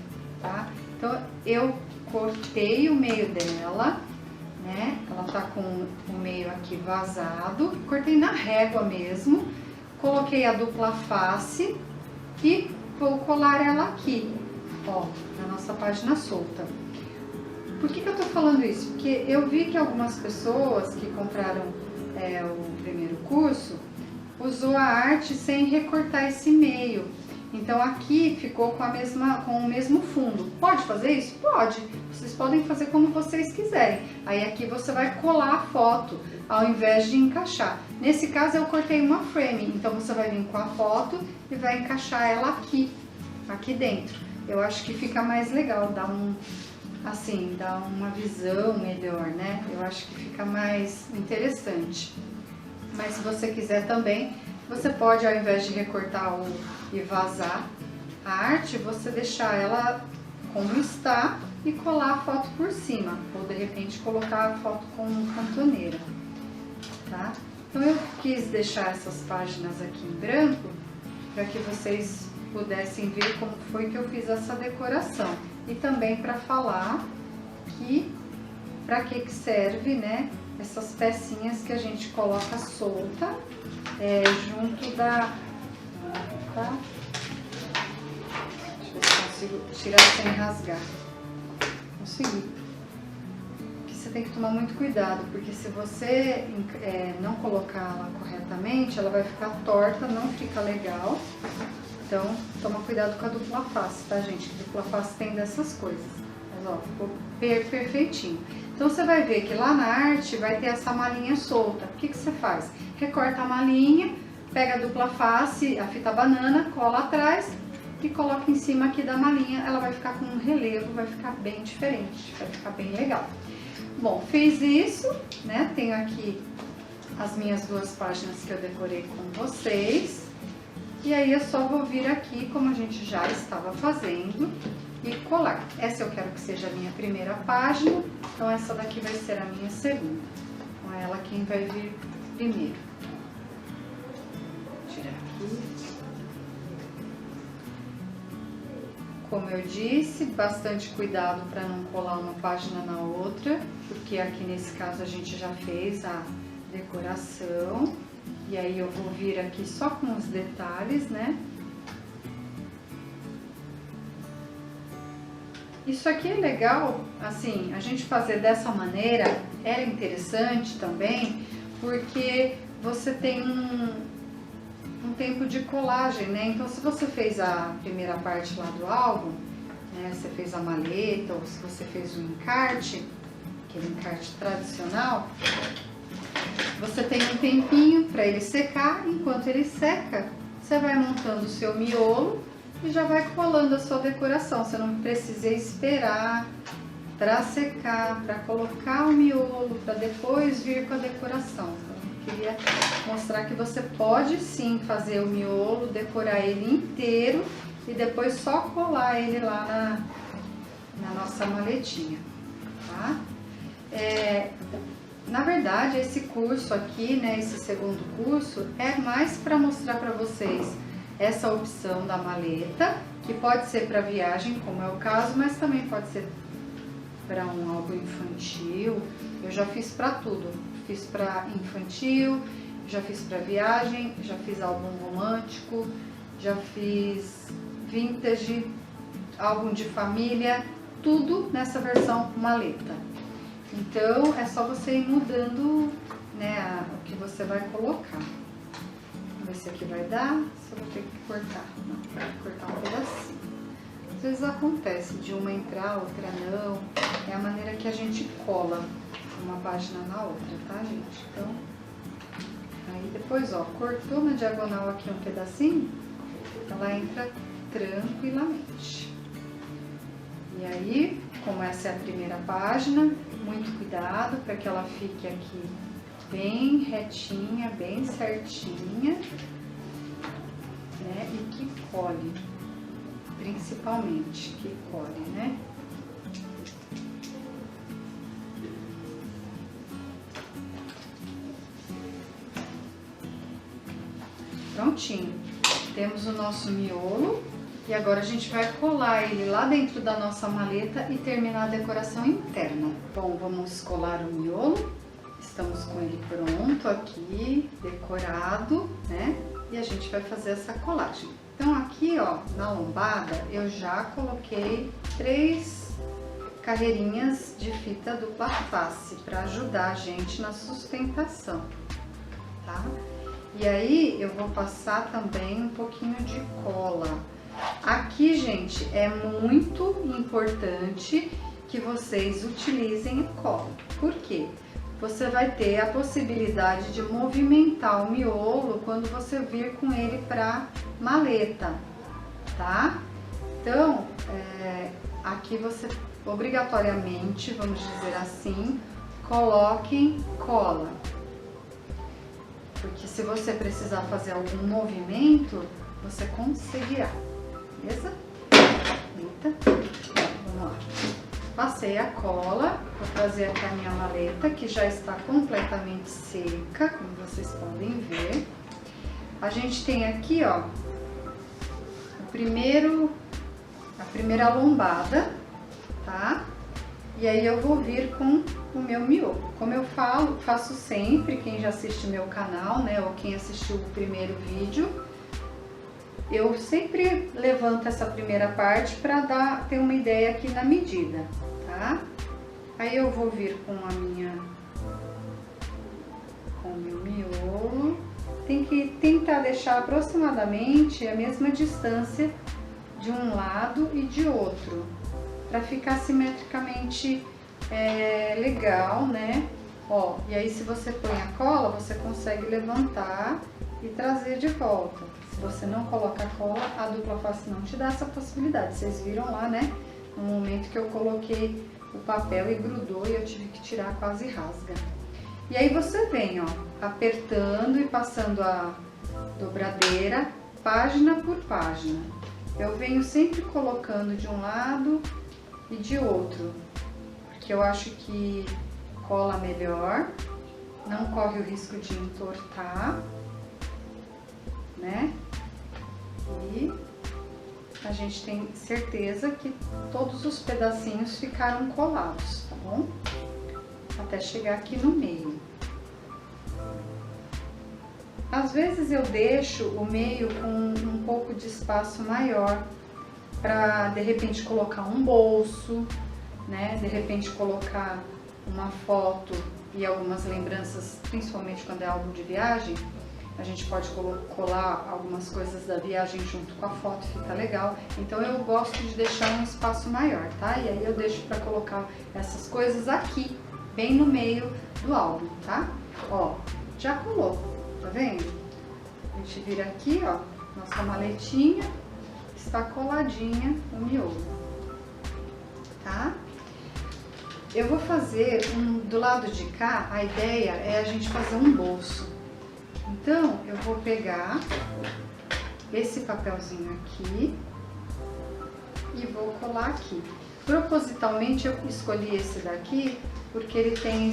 tá? Então eu cortei o meio dela, né? Ela tá com o meio aqui vazado, cortei na régua mesmo, coloquei a dupla face e vou colar ela aqui, ó, na nossa página solta. Por que eu tô falando isso? Porque eu vi que algumas pessoas que compraram o primeiro curso usou a arte sem recortar esse meio. Então aqui ficou com o mesmo fundo. Pode fazer isso? Pode. Vocês podem fazer como vocês quiserem. Aí aqui você vai colar a foto ao invés de encaixar. Nesse caso eu cortei uma frame, então você vai vir com a foto e vai encaixar ela aqui dentro. Eu acho que fica mais legal, dá uma visão melhor, né? Eu acho que fica mais interessante. Mas se você quiser também, você pode, ao invés de recortar e vazar a arte, você deixar ela como está e colar a foto por cima. Ou de repente colocar a foto com cantoneira, tá? Então eu quis deixar essas páginas aqui em branco para que vocês pudessem ver como foi que eu fiz essa decoração. E também para falar para que serve, né, essas pecinhas que a gente coloca solta junto da... Tá? Deixa eu ver se consigo tirar sem rasgar. Consegui. Aqui você tem que tomar muito cuidado, porque se você não colocar ela corretamente, ela vai ficar torta, não fica legal. Então, toma cuidado com a dupla face, tá, gente? A dupla face tem dessas coisas. Mas, ó, ficou perfeitinho. Então, você vai ver que lá na arte vai ter essa malinha solta. O que você faz? Recorta a malinha, pega a dupla face, a fita banana, cola atrás e coloca em cima aqui da malinha. Ela vai ficar com um relevo, vai ficar bem diferente, vai ficar bem legal. Bom, fiz isso, né? Tenho aqui as minhas duas páginas que eu decorei com vocês. E aí eu só vou vir aqui, como a gente já estava fazendo, e colar. Essa eu quero que seja a minha primeira página, então essa daqui vai ser a minha segunda. Então é ela quem vai vir primeiro. Vou tirar aqui. Como eu disse, bastante cuidado para não colar uma página na outra, porque aqui nesse caso a gente já fez a decoração. E aí eu vou vir aqui só com os detalhes, né? Isso aqui é legal, assim, a gente fazer dessa maneira é interessante também, porque você tem um tempo de colagem, né? Então, se você fez a primeira parte lá do álbum, né? Você fez a maleta, ou se você fez o encarte, aquele encarte tradicional, você tem um tempinho para ele secar. Enquanto ele seca, você vai montando o seu miolo e já vai colando a sua decoração. Você não precisa esperar para secar, para colocar o miolo, para depois vir com a decoração. Então, eu queria mostrar que você pode sim fazer o miolo, decorar ele inteiro e depois só colar ele lá na nossa maletinha, tá? Na verdade, esse curso aqui, né, esse segundo curso, é mais para mostrar para vocês essa opção da maleta, que pode ser para viagem, como é o caso, mas também pode ser para um álbum infantil. Eu já fiz para tudo, fiz para infantil, já fiz para viagem, já fiz álbum romântico, já fiz vintage, álbum de família, tudo nessa versão maleta. Então, é só você ir mudando, né, o que você vai colocar. Vamos ver se aqui vai dar, se eu vou ter que cortar. Não, vou cortar um pedacinho. vezes acontece de uma entrar, outra não. É a maneira que a gente cola uma página na outra, tá, gente? Então, aí depois, ó, cortou na diagonal aqui um pedacinho, ela entra tranquilamente. E aí, como essa é a primeira página, muito cuidado para que ela fique aqui bem retinha, bem certinha, né? E que cole, principalmente, que cole, né? Prontinho, temos o nosso miolo e agora a gente vai colar ele lá dentro da nossa maleta e terminar a decoração interna. Bom, vamos colar o miolo, estamos com ele pronto aqui, decorado, né? E a gente vai fazer essa colagem. Então aqui, ó, na lombada, eu já coloquei 3 carreirinhas de fita dupla face para ajudar a gente na sustentação, tá? E aí eu vou passar também um pouquinho de cola. Aqui, gente, é muito importante que vocês utilizem a cola. Por quê? Você vai ter a possibilidade de movimentar o miolo quando você vir com ele para maleta, tá? Então, aqui você obrigatoriamente, vamos dizer assim, coloquem cola. Porque se você precisar fazer algum movimento, você conseguirá, beleza? Eita, vamos lá. Passei a cola, vou trazer aqui a minha maleta, que já está completamente seca, como vocês podem ver. A gente tem aqui, ó, a primeira lombada, tá? E aí eu vou vir com o meu miolo. Como eu faço sempre, quem já assiste meu canal, né, ou quem assistiu o primeiro vídeo, eu sempre levanto essa primeira parte para ter uma ideia aqui na medida, tá? Aí eu vou vir com o meu miolo. Tem que tentar deixar aproximadamente a mesma distância de um lado e de outro, para ficar simetricamente legal, né? Ó, e aí se você põe a cola, você consegue levantar e trazer de volta. Se você não coloca a cola, a dupla face não te dá essa possibilidade. Vocês viram lá, né? No momento que eu coloquei o papel e grudou e eu tive que tirar, quase rasga. E aí você vem, ó, apertando e passando a dobradeira, página por página. Eu venho sempre colocando de um lado e de outro, porque eu acho que cola melhor, não corre o risco de entortar, né? E a gente tem certeza que todos os pedacinhos ficaram colados, tá bom? Até chegar aqui no meio. Às vezes eu deixo o meio com um pouco de espaço maior, para de repente colocar um bolso, né? De repente colocar uma foto e algumas lembranças, principalmente quando é álbum de viagem, a gente pode colar algumas coisas da viagem junto com a foto, fica legal. Então eu gosto de deixar um espaço maior, tá? E aí eu deixo para colocar essas coisas aqui, bem no meio do álbum, tá? Ó, já colou, tá vendo? A gente vira aqui, ó, nossa maletinha, está coladinha o miolo, tá? Eu vou fazer do lado de cá, a ideia é a gente fazer um bolso. Então, eu vou pegar esse papelzinho aqui e vou colar aqui. Propositalmente eu escolhi esse daqui porque ele tem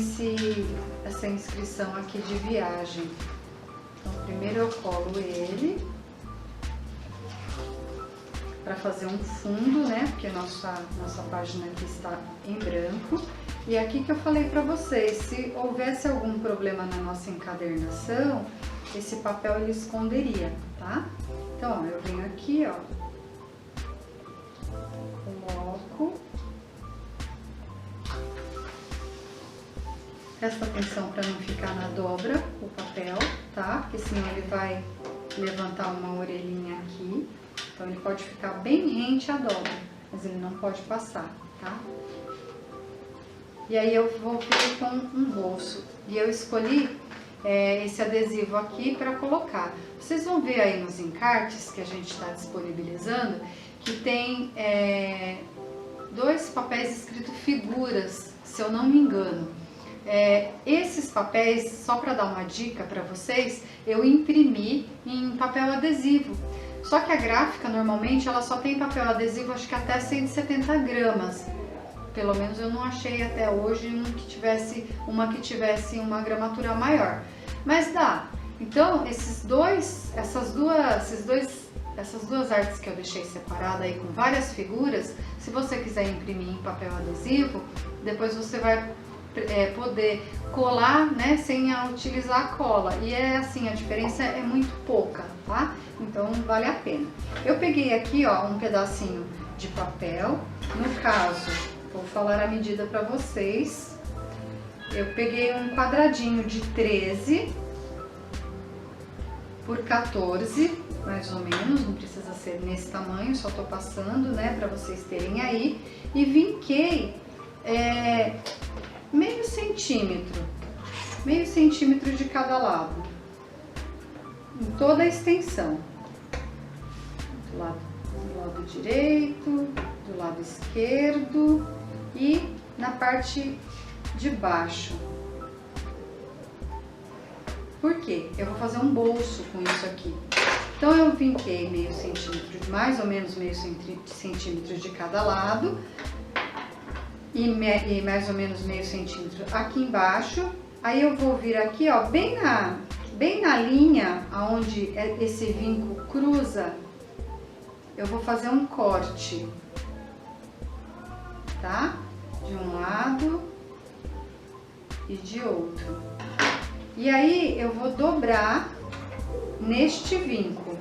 essa inscrição aqui de viagem. Então, primeiro eu colo ele para fazer um fundo, né? Porque nossa página aqui está em branco. E aqui que eu falei para vocês, se houvesse algum problema na nossa encadernação, esse papel ele esconderia, tá? Então, ó, eu venho aqui, ó, coloco. Presta atenção para não ficar na dobra o papel, tá? Porque senão ele vai levantar uma orelhinha aqui. Então, ele pode ficar bem rente à dobra. mas ele não pode passar, tá? E aí eu vou vir com um bolso, e eu escolhi esse adesivo aqui para colocar. Vocês vão ver aí nos encartes que a gente está disponibilizando, que tem 2 papéis escrito figuras, se eu não me engano. Esses papéis, só para dar uma dica para vocês, eu imprimi em papel adesivo. Só que a gráfica, normalmente, ela só tem papel adesivo, acho que até 170 gramas. Pelo menos eu não achei até hoje uma que tivesse uma gramatura maior. Mas dá. Então, essas duas artes que eu deixei separada aí com várias figuras, se você quiser imprimir em papel adesivo, depois você vai poder colar, né, sem utilizar a cola. E assim, a diferença é muito pouca, tá? Então vale a pena. Eu peguei aqui, ó, um pedacinho de papel. No caso, vou falar a medida para vocês. Eu peguei um quadradinho de 13 por 14, mais ou menos, não precisa ser nesse tamanho, só tô passando, né, para vocês terem aí. E vinquei meio centímetro de cada lado, em toda a extensão, do lado direito, do lado esquerdo e na parte de baixo. Por quê? Eu vou fazer um bolso com isso aqui. Então eu vinquei meio centímetro, mais ou menos meio centímetro de cada lado. E mais ou menos meio centímetro aqui embaixo. Aí eu vou vir aqui, ó, bem na linha onde esse vinco cruza, eu vou fazer um corte, tá? De um lado e de outro. E aí eu vou dobrar neste vinco.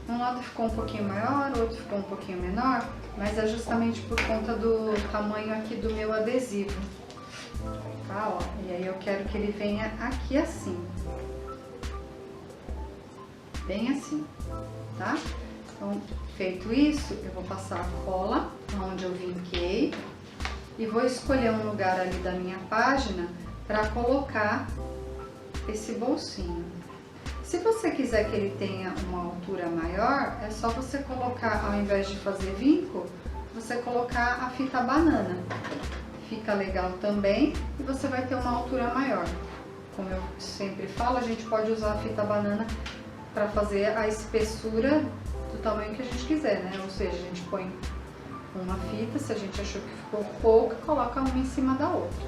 Um lado ficou um pouquinho maior, o outro ficou um pouquinho menor, mas é justamente por conta do tamanho aqui do meu adesivo, tá? Ó, e aí eu quero que ele venha aqui assim, bem assim, tá? Então, feito isso, eu vou passar a cola onde eu vinquei e vou escolher um lugar ali da minha página para colocar esse bolsinho. Se você quiser que ele tenha uma altura maior, é só você colocar, ao invés de fazer vinco, você colocar a fita banana. Fica legal também e você vai ter uma altura maior. Como eu sempre falo, a gente pode usar a fita banana para fazer a espessura do tamanho que a gente quiser, né? Ou seja, a gente põe uma fita, se a gente achou que ficou pouca, coloca uma em cima da outra.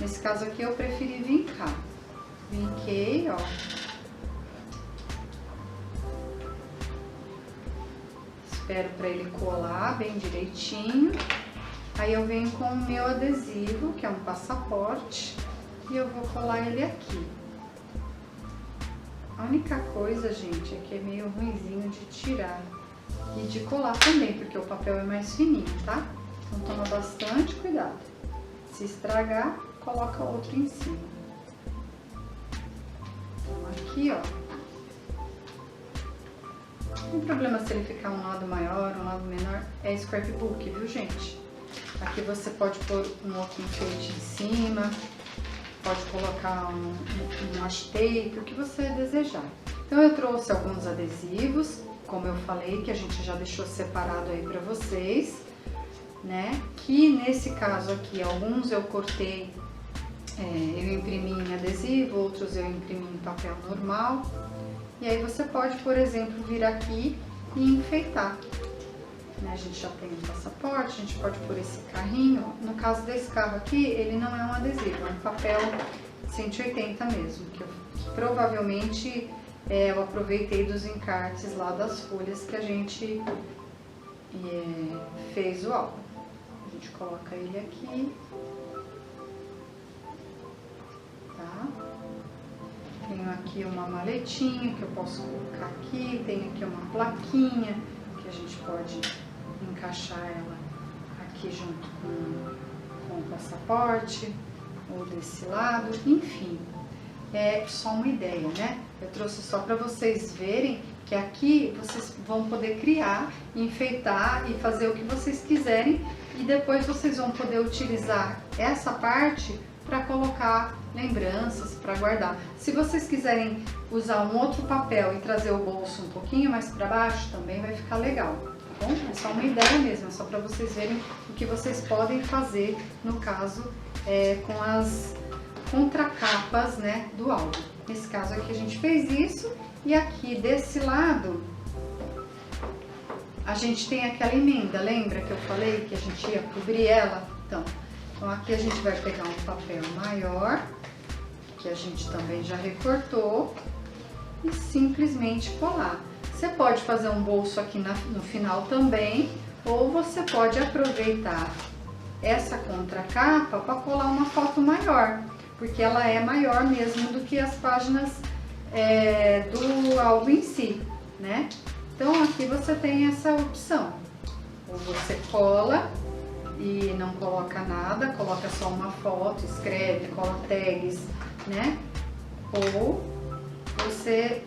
Nesse caso aqui eu preferi vincar. Vinquei, ó. Espero para ele colar bem direitinho. Aí eu venho com o meu adesivo, que é um passaporte, e eu vou colar ele aqui. A única coisa, gente, é que é meio ruinzinho de tirar e de colar também, porque o papel é mais fininho, tá? Então toma bastante cuidado. Se estragar, coloca outro em cima. Então aqui, ó. Não tem problema se ele ficar um lado maior, um lado menor, é scrapbook, viu, gente? Aqui você pode pôr um outro enfeite em cima, pode colocar um washi tape, o que você desejar. Então eu trouxe alguns adesivos, como eu falei, que a gente já deixou separado aí pra vocês, né? Que nesse caso aqui, alguns eu cortei, eu imprimi em adesivo, outros eu imprimi em papel normal. E aí você pode, por exemplo, vir aqui e enfeitar. A gente já tem um passaporte, a gente pode pôr esse carrinho. No caso desse carro aqui, ele não é um adesivo, é um papel 180 mesmo, que provavelmente eu aproveitei dos encartes lá das folhas que a gente fez o álbum. A gente coloca ele aqui, tá? Tenho aqui uma maletinha que eu posso colocar aqui, tenho aqui uma plaquinha que a gente pode encaixar ela aqui junto com o passaporte, ou desse lado, enfim. é só uma ideia, né? Eu trouxe só para vocês verem que aqui vocês vão poder criar, enfeitar e fazer o que vocês quiserem, e depois vocês vão poder utilizar essa parte para colocar lembranças, para guardar. Se vocês quiserem usar um outro papel e trazer o bolso um pouquinho mais para baixo, também vai ficar legal, tá bom? É só uma ideia mesmo, é só para vocês verem o que vocês podem fazer, no caso, com as contracapas, né, do álbum. Nesse caso aqui a gente fez isso, e aqui desse lado a gente tem aquela emenda, lembra que eu falei que a gente ia cobrir ela? Então aqui a gente vai pegar um papel maior, que a gente também já recortou, e simplesmente colar. Você pode fazer um bolso aqui no final também, ou você pode aproveitar essa contracapa para colar uma foto maior, porque ela é maior mesmo do que as páginas do álbum em si, né? Então aqui você tem essa opção, ou você cola e não coloca nada, coloca só uma foto, escreve, cola tags, né? Ou você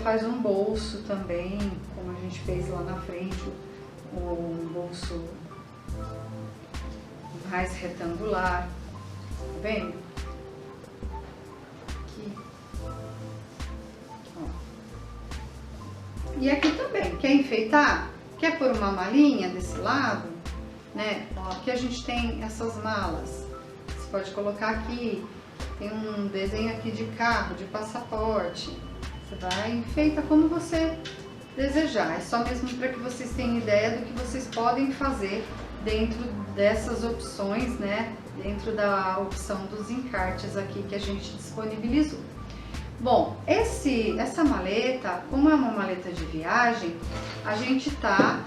faz um bolso também, como a gente fez lá na frente, um bolso mais retangular, tá vendo? Aqui. Ó. E aqui também, quer enfeitar? Quer pôr uma malinha desse lado, né? Ó, aqui a gente tem essas malas, você pode colocar aqui, tem um desenho aqui de carro, de passaporte, você vai enfeita como você desejar, é só mesmo para que vocês tenham ideia do que vocês podem fazer dentro dessas opções, né? Dentro da opção dos encartes aqui que a gente disponibilizou. Bom, essa maleta, como é uma maleta de viagem, a gente tá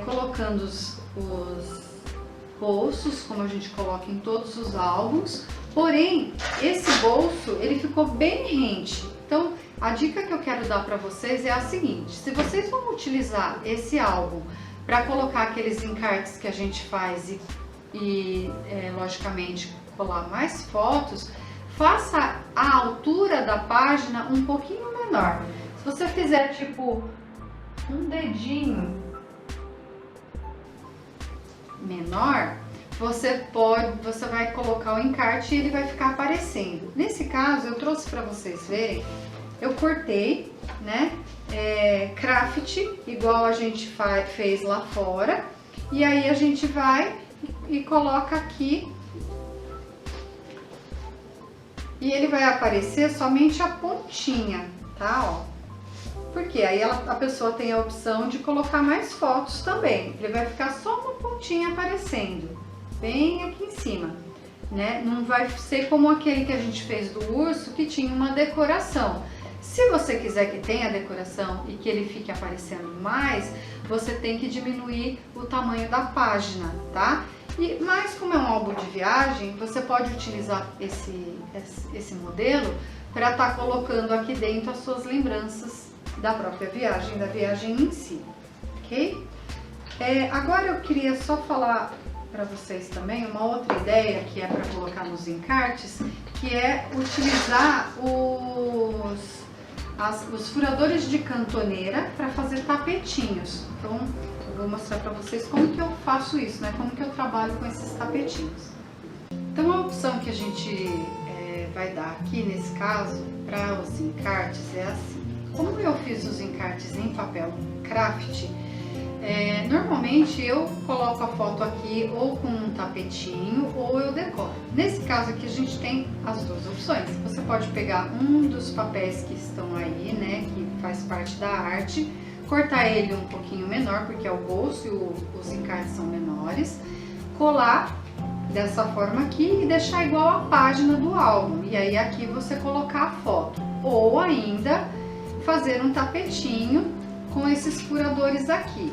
colocando os bolsos, como a gente coloca em todos os álbuns, porém, esse bolso, ele ficou bem rente. Então, a dica que eu quero dar para vocês é a seguinte: se vocês vão utilizar esse álbum para colocar aqueles encartes que a gente faz e logicamente colar mais fotos, faça a altura da página um pouquinho menor. Se você fizer tipo um dedinho menor, você vai colocar o encarte e ele vai ficar aparecendo. Nesse caso, eu trouxe para vocês verem, eu cortei, né, craft, igual a gente fez lá fora, e aí a gente vai e coloca aqui, e ele vai aparecer somente a pontinha, tá, ó. Porque aí a pessoa tem a opção de colocar mais fotos também, ele vai ficar só uma pontinha aparecendo, bem aqui em cima, né? Não vai ser como aquele que a gente fez do urso, que tinha uma decoração. Se você quiser que tenha decoração e que ele fique aparecendo mais, você tem que diminuir o tamanho da página, tá? Mas como é um álbum de viagem, você pode utilizar esse modelo para estar colocando aqui dentro as suas lembranças da própria viagem, da viagem em si, ok? Agora eu queria só falar para vocês também uma outra ideia que é para colocar nos encartes, que é utilizar os furadores de cantoneira para fazer tapetinhos. Então eu vou mostrar para vocês como que eu faço isso, né? Como que eu trabalho com esses tapetinhos. Então a opção que a gente vai dar aqui nesse caso para os encartes é assim. Como eu fiz os encartes em papel craft, normalmente eu coloco a foto aqui ou com um tapetinho ou eu decoro. Nesse caso aqui a gente tem as duas opções. Você pode pegar um dos papéis que estão aí, né, que faz parte da arte, cortar ele um pouquinho menor, porque é o bolso e os encartes são menores, colar dessa forma aqui e deixar igual a página do álbum. E aí aqui você colocar a foto. Ou ainda fazer um tapetinho com esses furadores aqui,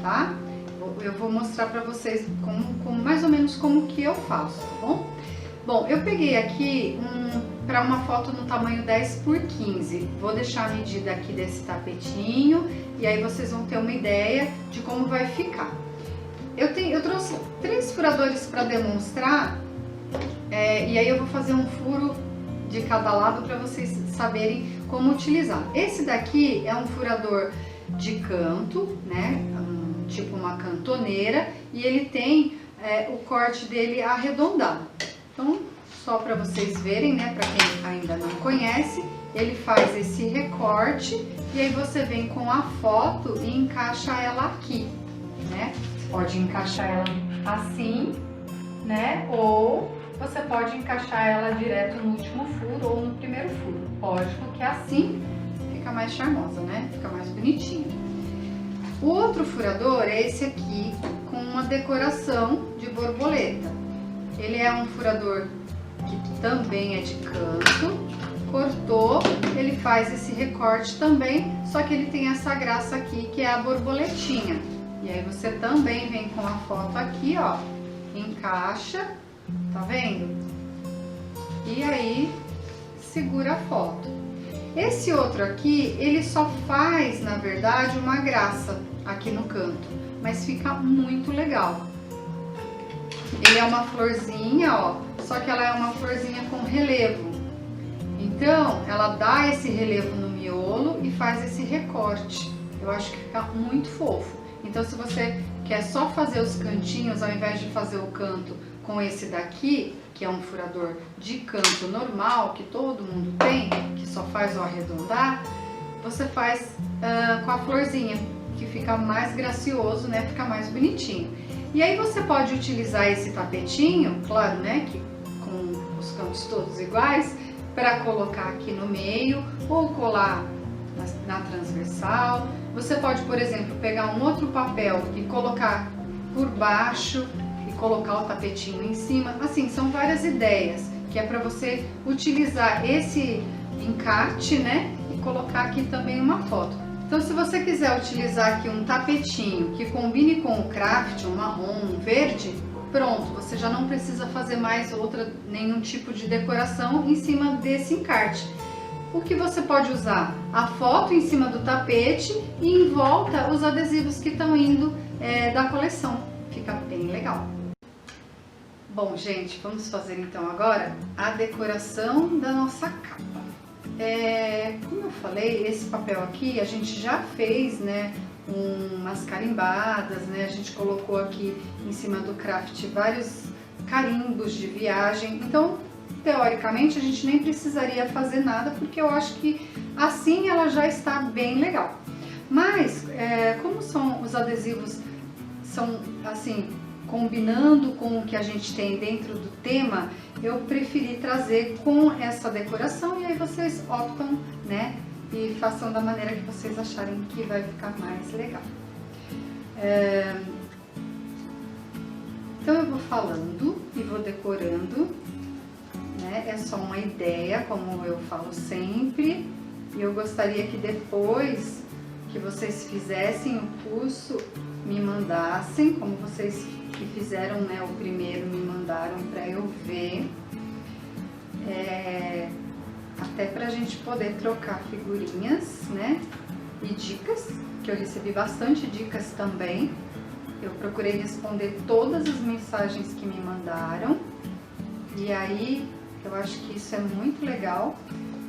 tá? Eu vou mostrar para vocês mais ou menos como que eu faço, tá bom? Bom, eu peguei aqui para uma foto no tamanho 10 por 15. Vou deixar a medida aqui desse tapetinho e aí vocês vão ter uma ideia de como vai ficar. Eu trouxe 3 furadores para demonstrar E aí eu vou fazer um furo de cada lado para vocês saberem como utilizar. Esse daqui é um furador de canto, né? Tipo uma cantoneira, e ele tem o corte dele arredondado. Então, só para vocês verem, né? Para quem ainda não conhece, ele faz esse recorte e aí você vem com a foto e encaixa ela aqui, né? Você pode encaixar ela assim, né? Ou você pode encaixar ela direto no último furo ou no primeiro furo. Lógico que assim fica mais charmosa, né? Fica mais bonitinho. O outro furador é esse aqui, com uma decoração de borboleta. Ele é um furador que também é de canto. Cortou, ele faz esse recorte também, só que ele tem essa graça aqui, que é a borboletinha. E aí você também vem com a foto aqui, ó, encaixa, tá vendo? E aí segura a foto. Esse outro aqui, ele só faz, na verdade, uma graça aqui no canto, mas fica muito legal. Ele é uma florzinha, ó, só que ela é uma florzinha com relevo. Então, ela dá esse relevo no miolo e faz esse recorte. Eu acho que fica muito fofo. Então, se você quer só fazer os cantinhos, ao invés de fazer o canto com esse daqui, que é um furador de canto normal, que todo mundo tem, que só faz o arredondar, você faz com a florzinha, que fica mais gracioso, né? Fica mais bonitinho. E aí você pode utilizar esse tapetinho, claro, né? Que com os cantos todos iguais, para colocar aqui no meio ou colar na transversal. Você pode, por exemplo, pegar um outro papel e colocar por baixo e colocar o tapetinho em cima. Assim, são várias ideias, que é para você utilizar esse encarte, né? E colocar aqui também uma foto. Então, se você quiser utilizar aqui um tapetinho que combine com o craft, um marrom, um verde, pronto, você já não precisa fazer mais nenhum tipo de decoração em cima desse encarte. O que você pode usar? A foto em cima do tapete e em volta os adesivos que estão indo da coleção. Fica bem legal. Bom, gente, vamos fazer então agora a decoração da nossa capa. Como eu falei, esse papel aqui a gente já fez, né? Umas carimbadas, né? A gente colocou aqui em cima do craft vários carimbos de viagem. Então, teoricamente, a gente nem precisaria fazer nada, porque eu acho que assim ela já está bem legal. Mas, como os adesivos são assim, combinando com o que a gente tem dentro do tema, eu preferi trazer com essa decoração e aí vocês optam, né? E façam da maneira que vocês acharem que vai ficar mais legal. Então eu vou falando e vou decorando, né? É só uma ideia, como eu falo sempre. E eu gostaria que depois que vocês fizessem o curso, me mandassem, como vocês que fizeram, né, o primeiro me mandaram para eu ver. Até pra gente poder trocar figurinhas, né? E dicas, que eu recebi bastante dicas também. Eu procurei responder todas as mensagens que me mandaram. E aí, eu acho que isso é muito legal,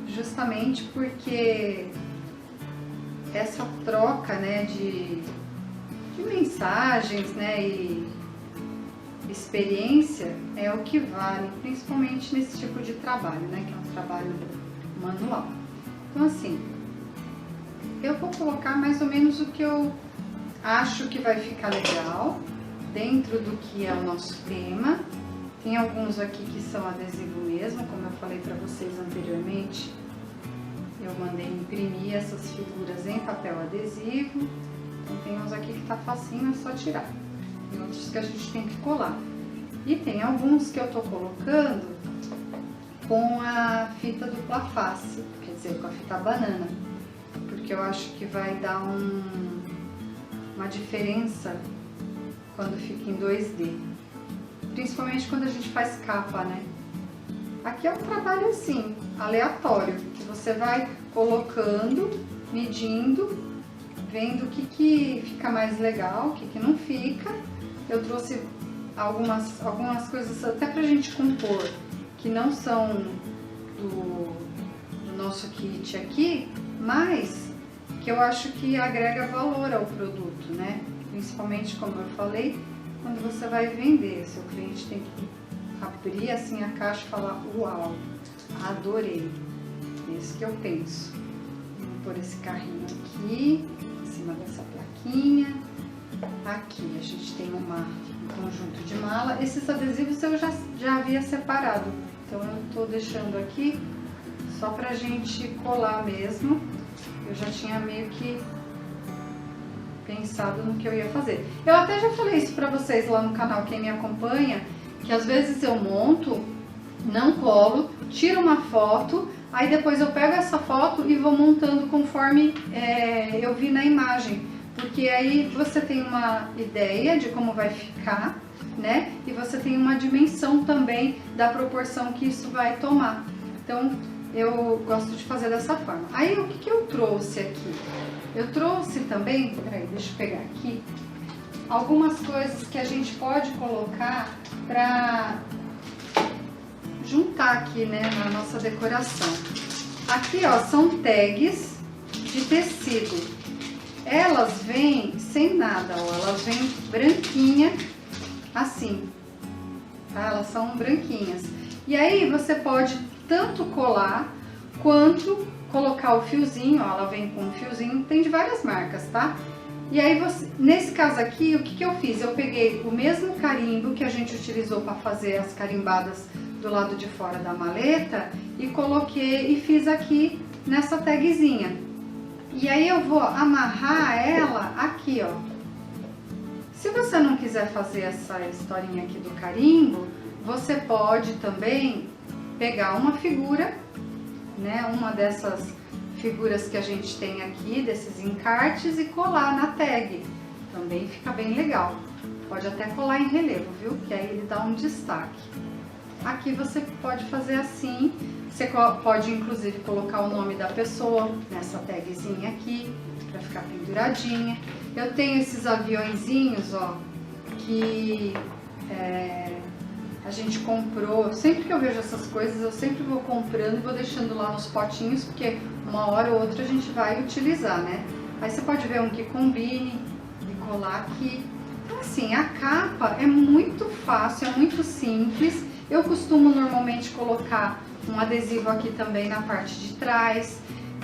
justamente porque essa troca, né, de mensagens, né, e experiência é o que vale, principalmente nesse tipo de trabalho, né, que é um trabalho manual. Então, assim, eu vou colocar mais ou menos o que eu acho que vai ficar legal dentro do que é o nosso tema. Tem alguns aqui que são adesivo mesmo, como eu falei para vocês anteriormente. Eu mandei imprimir essas figuras em papel adesivo. Então tem uns aqui que tá facinho, é só tirar. Tem outros que a gente tem que colar. E tem alguns que eu tô colocando com a fita dupla face, quer dizer, com a fita banana. Porque eu acho que vai dar uma diferença quando fica em 2D. Principalmente quando a gente faz capa, né? Aqui é um trabalho assim, aleatório, que você vai colocando, medindo, vendo o que fica mais legal, o que não fica. Eu trouxe algumas coisas até pra gente compor, que não são do nosso kit aqui, mas que eu acho que agrega valor ao produto, né? Principalmente, como eu falei, quando você vai vender, seu cliente tem que abrir assim a caixa e falar: uau, adorei. É isso que eu penso. Vou pôr esse carrinho aqui, em cima dessa plaquinha. Aqui a gente tem um conjunto de mala. Esses adesivos eu já havia separado, então eu tô deixando aqui só pra gente colar mesmo. Eu já tinha meio que pensado no que eu ia fazer. Eu até já falei isso pra vocês lá no canal, quem me acompanha, que às vezes eu monto, não colo, tiro uma foto, aí depois eu pego essa foto e vou montando conforme eu vi na imagem, porque aí você tem uma ideia de como vai ficar, né? E você tem uma dimensão também da proporção que isso vai tomar. Então eu gosto de fazer dessa forma. Aí o que eu trouxe aqui? Eu trouxe também, peraí, deixa eu pegar aqui, algumas coisas que a gente pode colocar para juntar aqui, né, na nossa decoração. Aqui, ó, são tags de tecido. Elas vêm sem nada, ó, elas vêm branquinha, assim, tá? Elas são branquinhas. E aí você pode tanto colar quanto colocar o fiozinho, ó, ela vem com um fiozinho, tem de várias marcas, tá? E aí, nesse caso aqui, o que eu fiz? Eu peguei o mesmo carimbo que a gente utilizou para fazer as carimbadas do lado de fora da maleta e coloquei e fiz aqui nessa tagzinha. E aí eu vou amarrar ela aqui, ó. Se você não quiser fazer essa historinha aqui do carimbo, você pode também pegar uma figura, né, uma dessas figuras que a gente tem aqui, desses encartes, e colar na tag. Também fica bem legal. Pode até colar em relevo, viu? Que aí ele dá um destaque. Aqui você pode fazer assim. Você pode inclusive colocar o nome da pessoa nessa tagzinha aqui, pra ficar penduradinha. Eu tenho esses aviõezinhos, ó, que a gente comprou. Sempre que eu vejo essas coisas, eu sempre vou comprando e vou deixando lá nos potinhos, porque uma hora ou outra a gente vai utilizar, né? Aí você pode ver um que combine e colar aqui. Então assim, a capa é muito fácil, é muito simples. Eu costumo normalmente colocar um adesivo aqui também na parte de trás.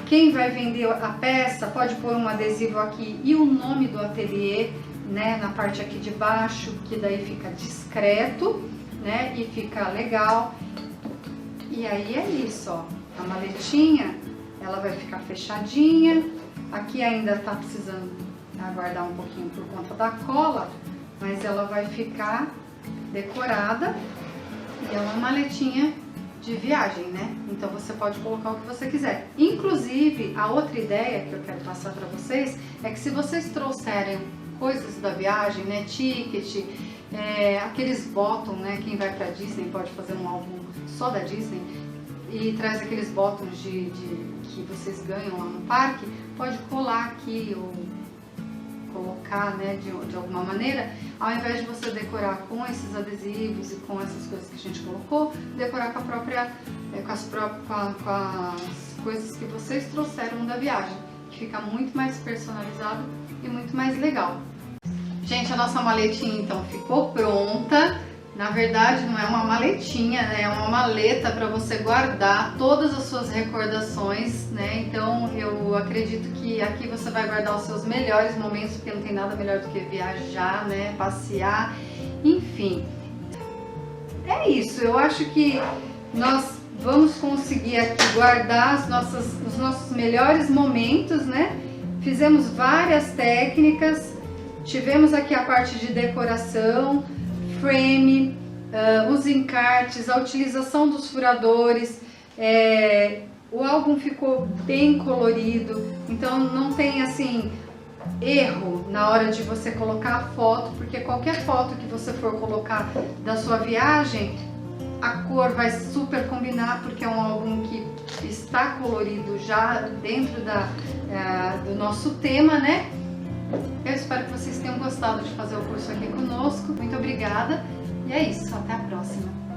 Quem vai vender a peça pode pôr um adesivo aqui e o nome do ateliê, né, na parte aqui de baixo, que daí fica discreto, né, e fica legal. E aí é isso, ó, a maletinha, ela vai ficar fechadinha. Aqui ainda tá precisando aguardar um pouquinho por conta da cola, mas ela vai ficar decorada e ela é uma maletinha de viagem, né? Então você pode colocar o que você quiser. Inclusive, a outra ideia que eu quero passar para vocês é que se vocês trouxerem coisas da viagem, né, ticket, aqueles bottom, né, quem vai pra Disney pode fazer um álbum só da Disney e traz aqueles bottoms que vocês ganham lá no parque, pode colar aqui ou colocar, né, de alguma maneira, ao invés de você decorar com esses adesivos e com essas coisas que a gente colocou, decorar com a própria, com as coisas que vocês trouxeram da viagem, que fica muito mais personalizado e muito mais legal. Gente, a nossa maletinha então ficou pronta. Na verdade não é uma maletinha, né? É uma maleta para você guardar todas as suas recordações, né? Então eu acredito que aqui você vai guardar os seus melhores momentos, porque não tem nada melhor do que viajar, né? Passear, enfim. É isso, eu acho que nós vamos conseguir aqui guardar os nossos melhores momentos, né? Fizemos várias técnicas. Tivemos aqui a parte de decoração, frame, os encartes, a utilização dos furadores, o álbum ficou bem colorido, então não tem assim erro na hora de você colocar a foto, porque qualquer foto que você for colocar da sua viagem, a cor vai super combinar, porque é um álbum que está colorido já dentro do nosso tema, né? Eu espero que vocês tenham gostado de fazer o curso aqui conosco. Muito obrigada E é isso, até a próxima.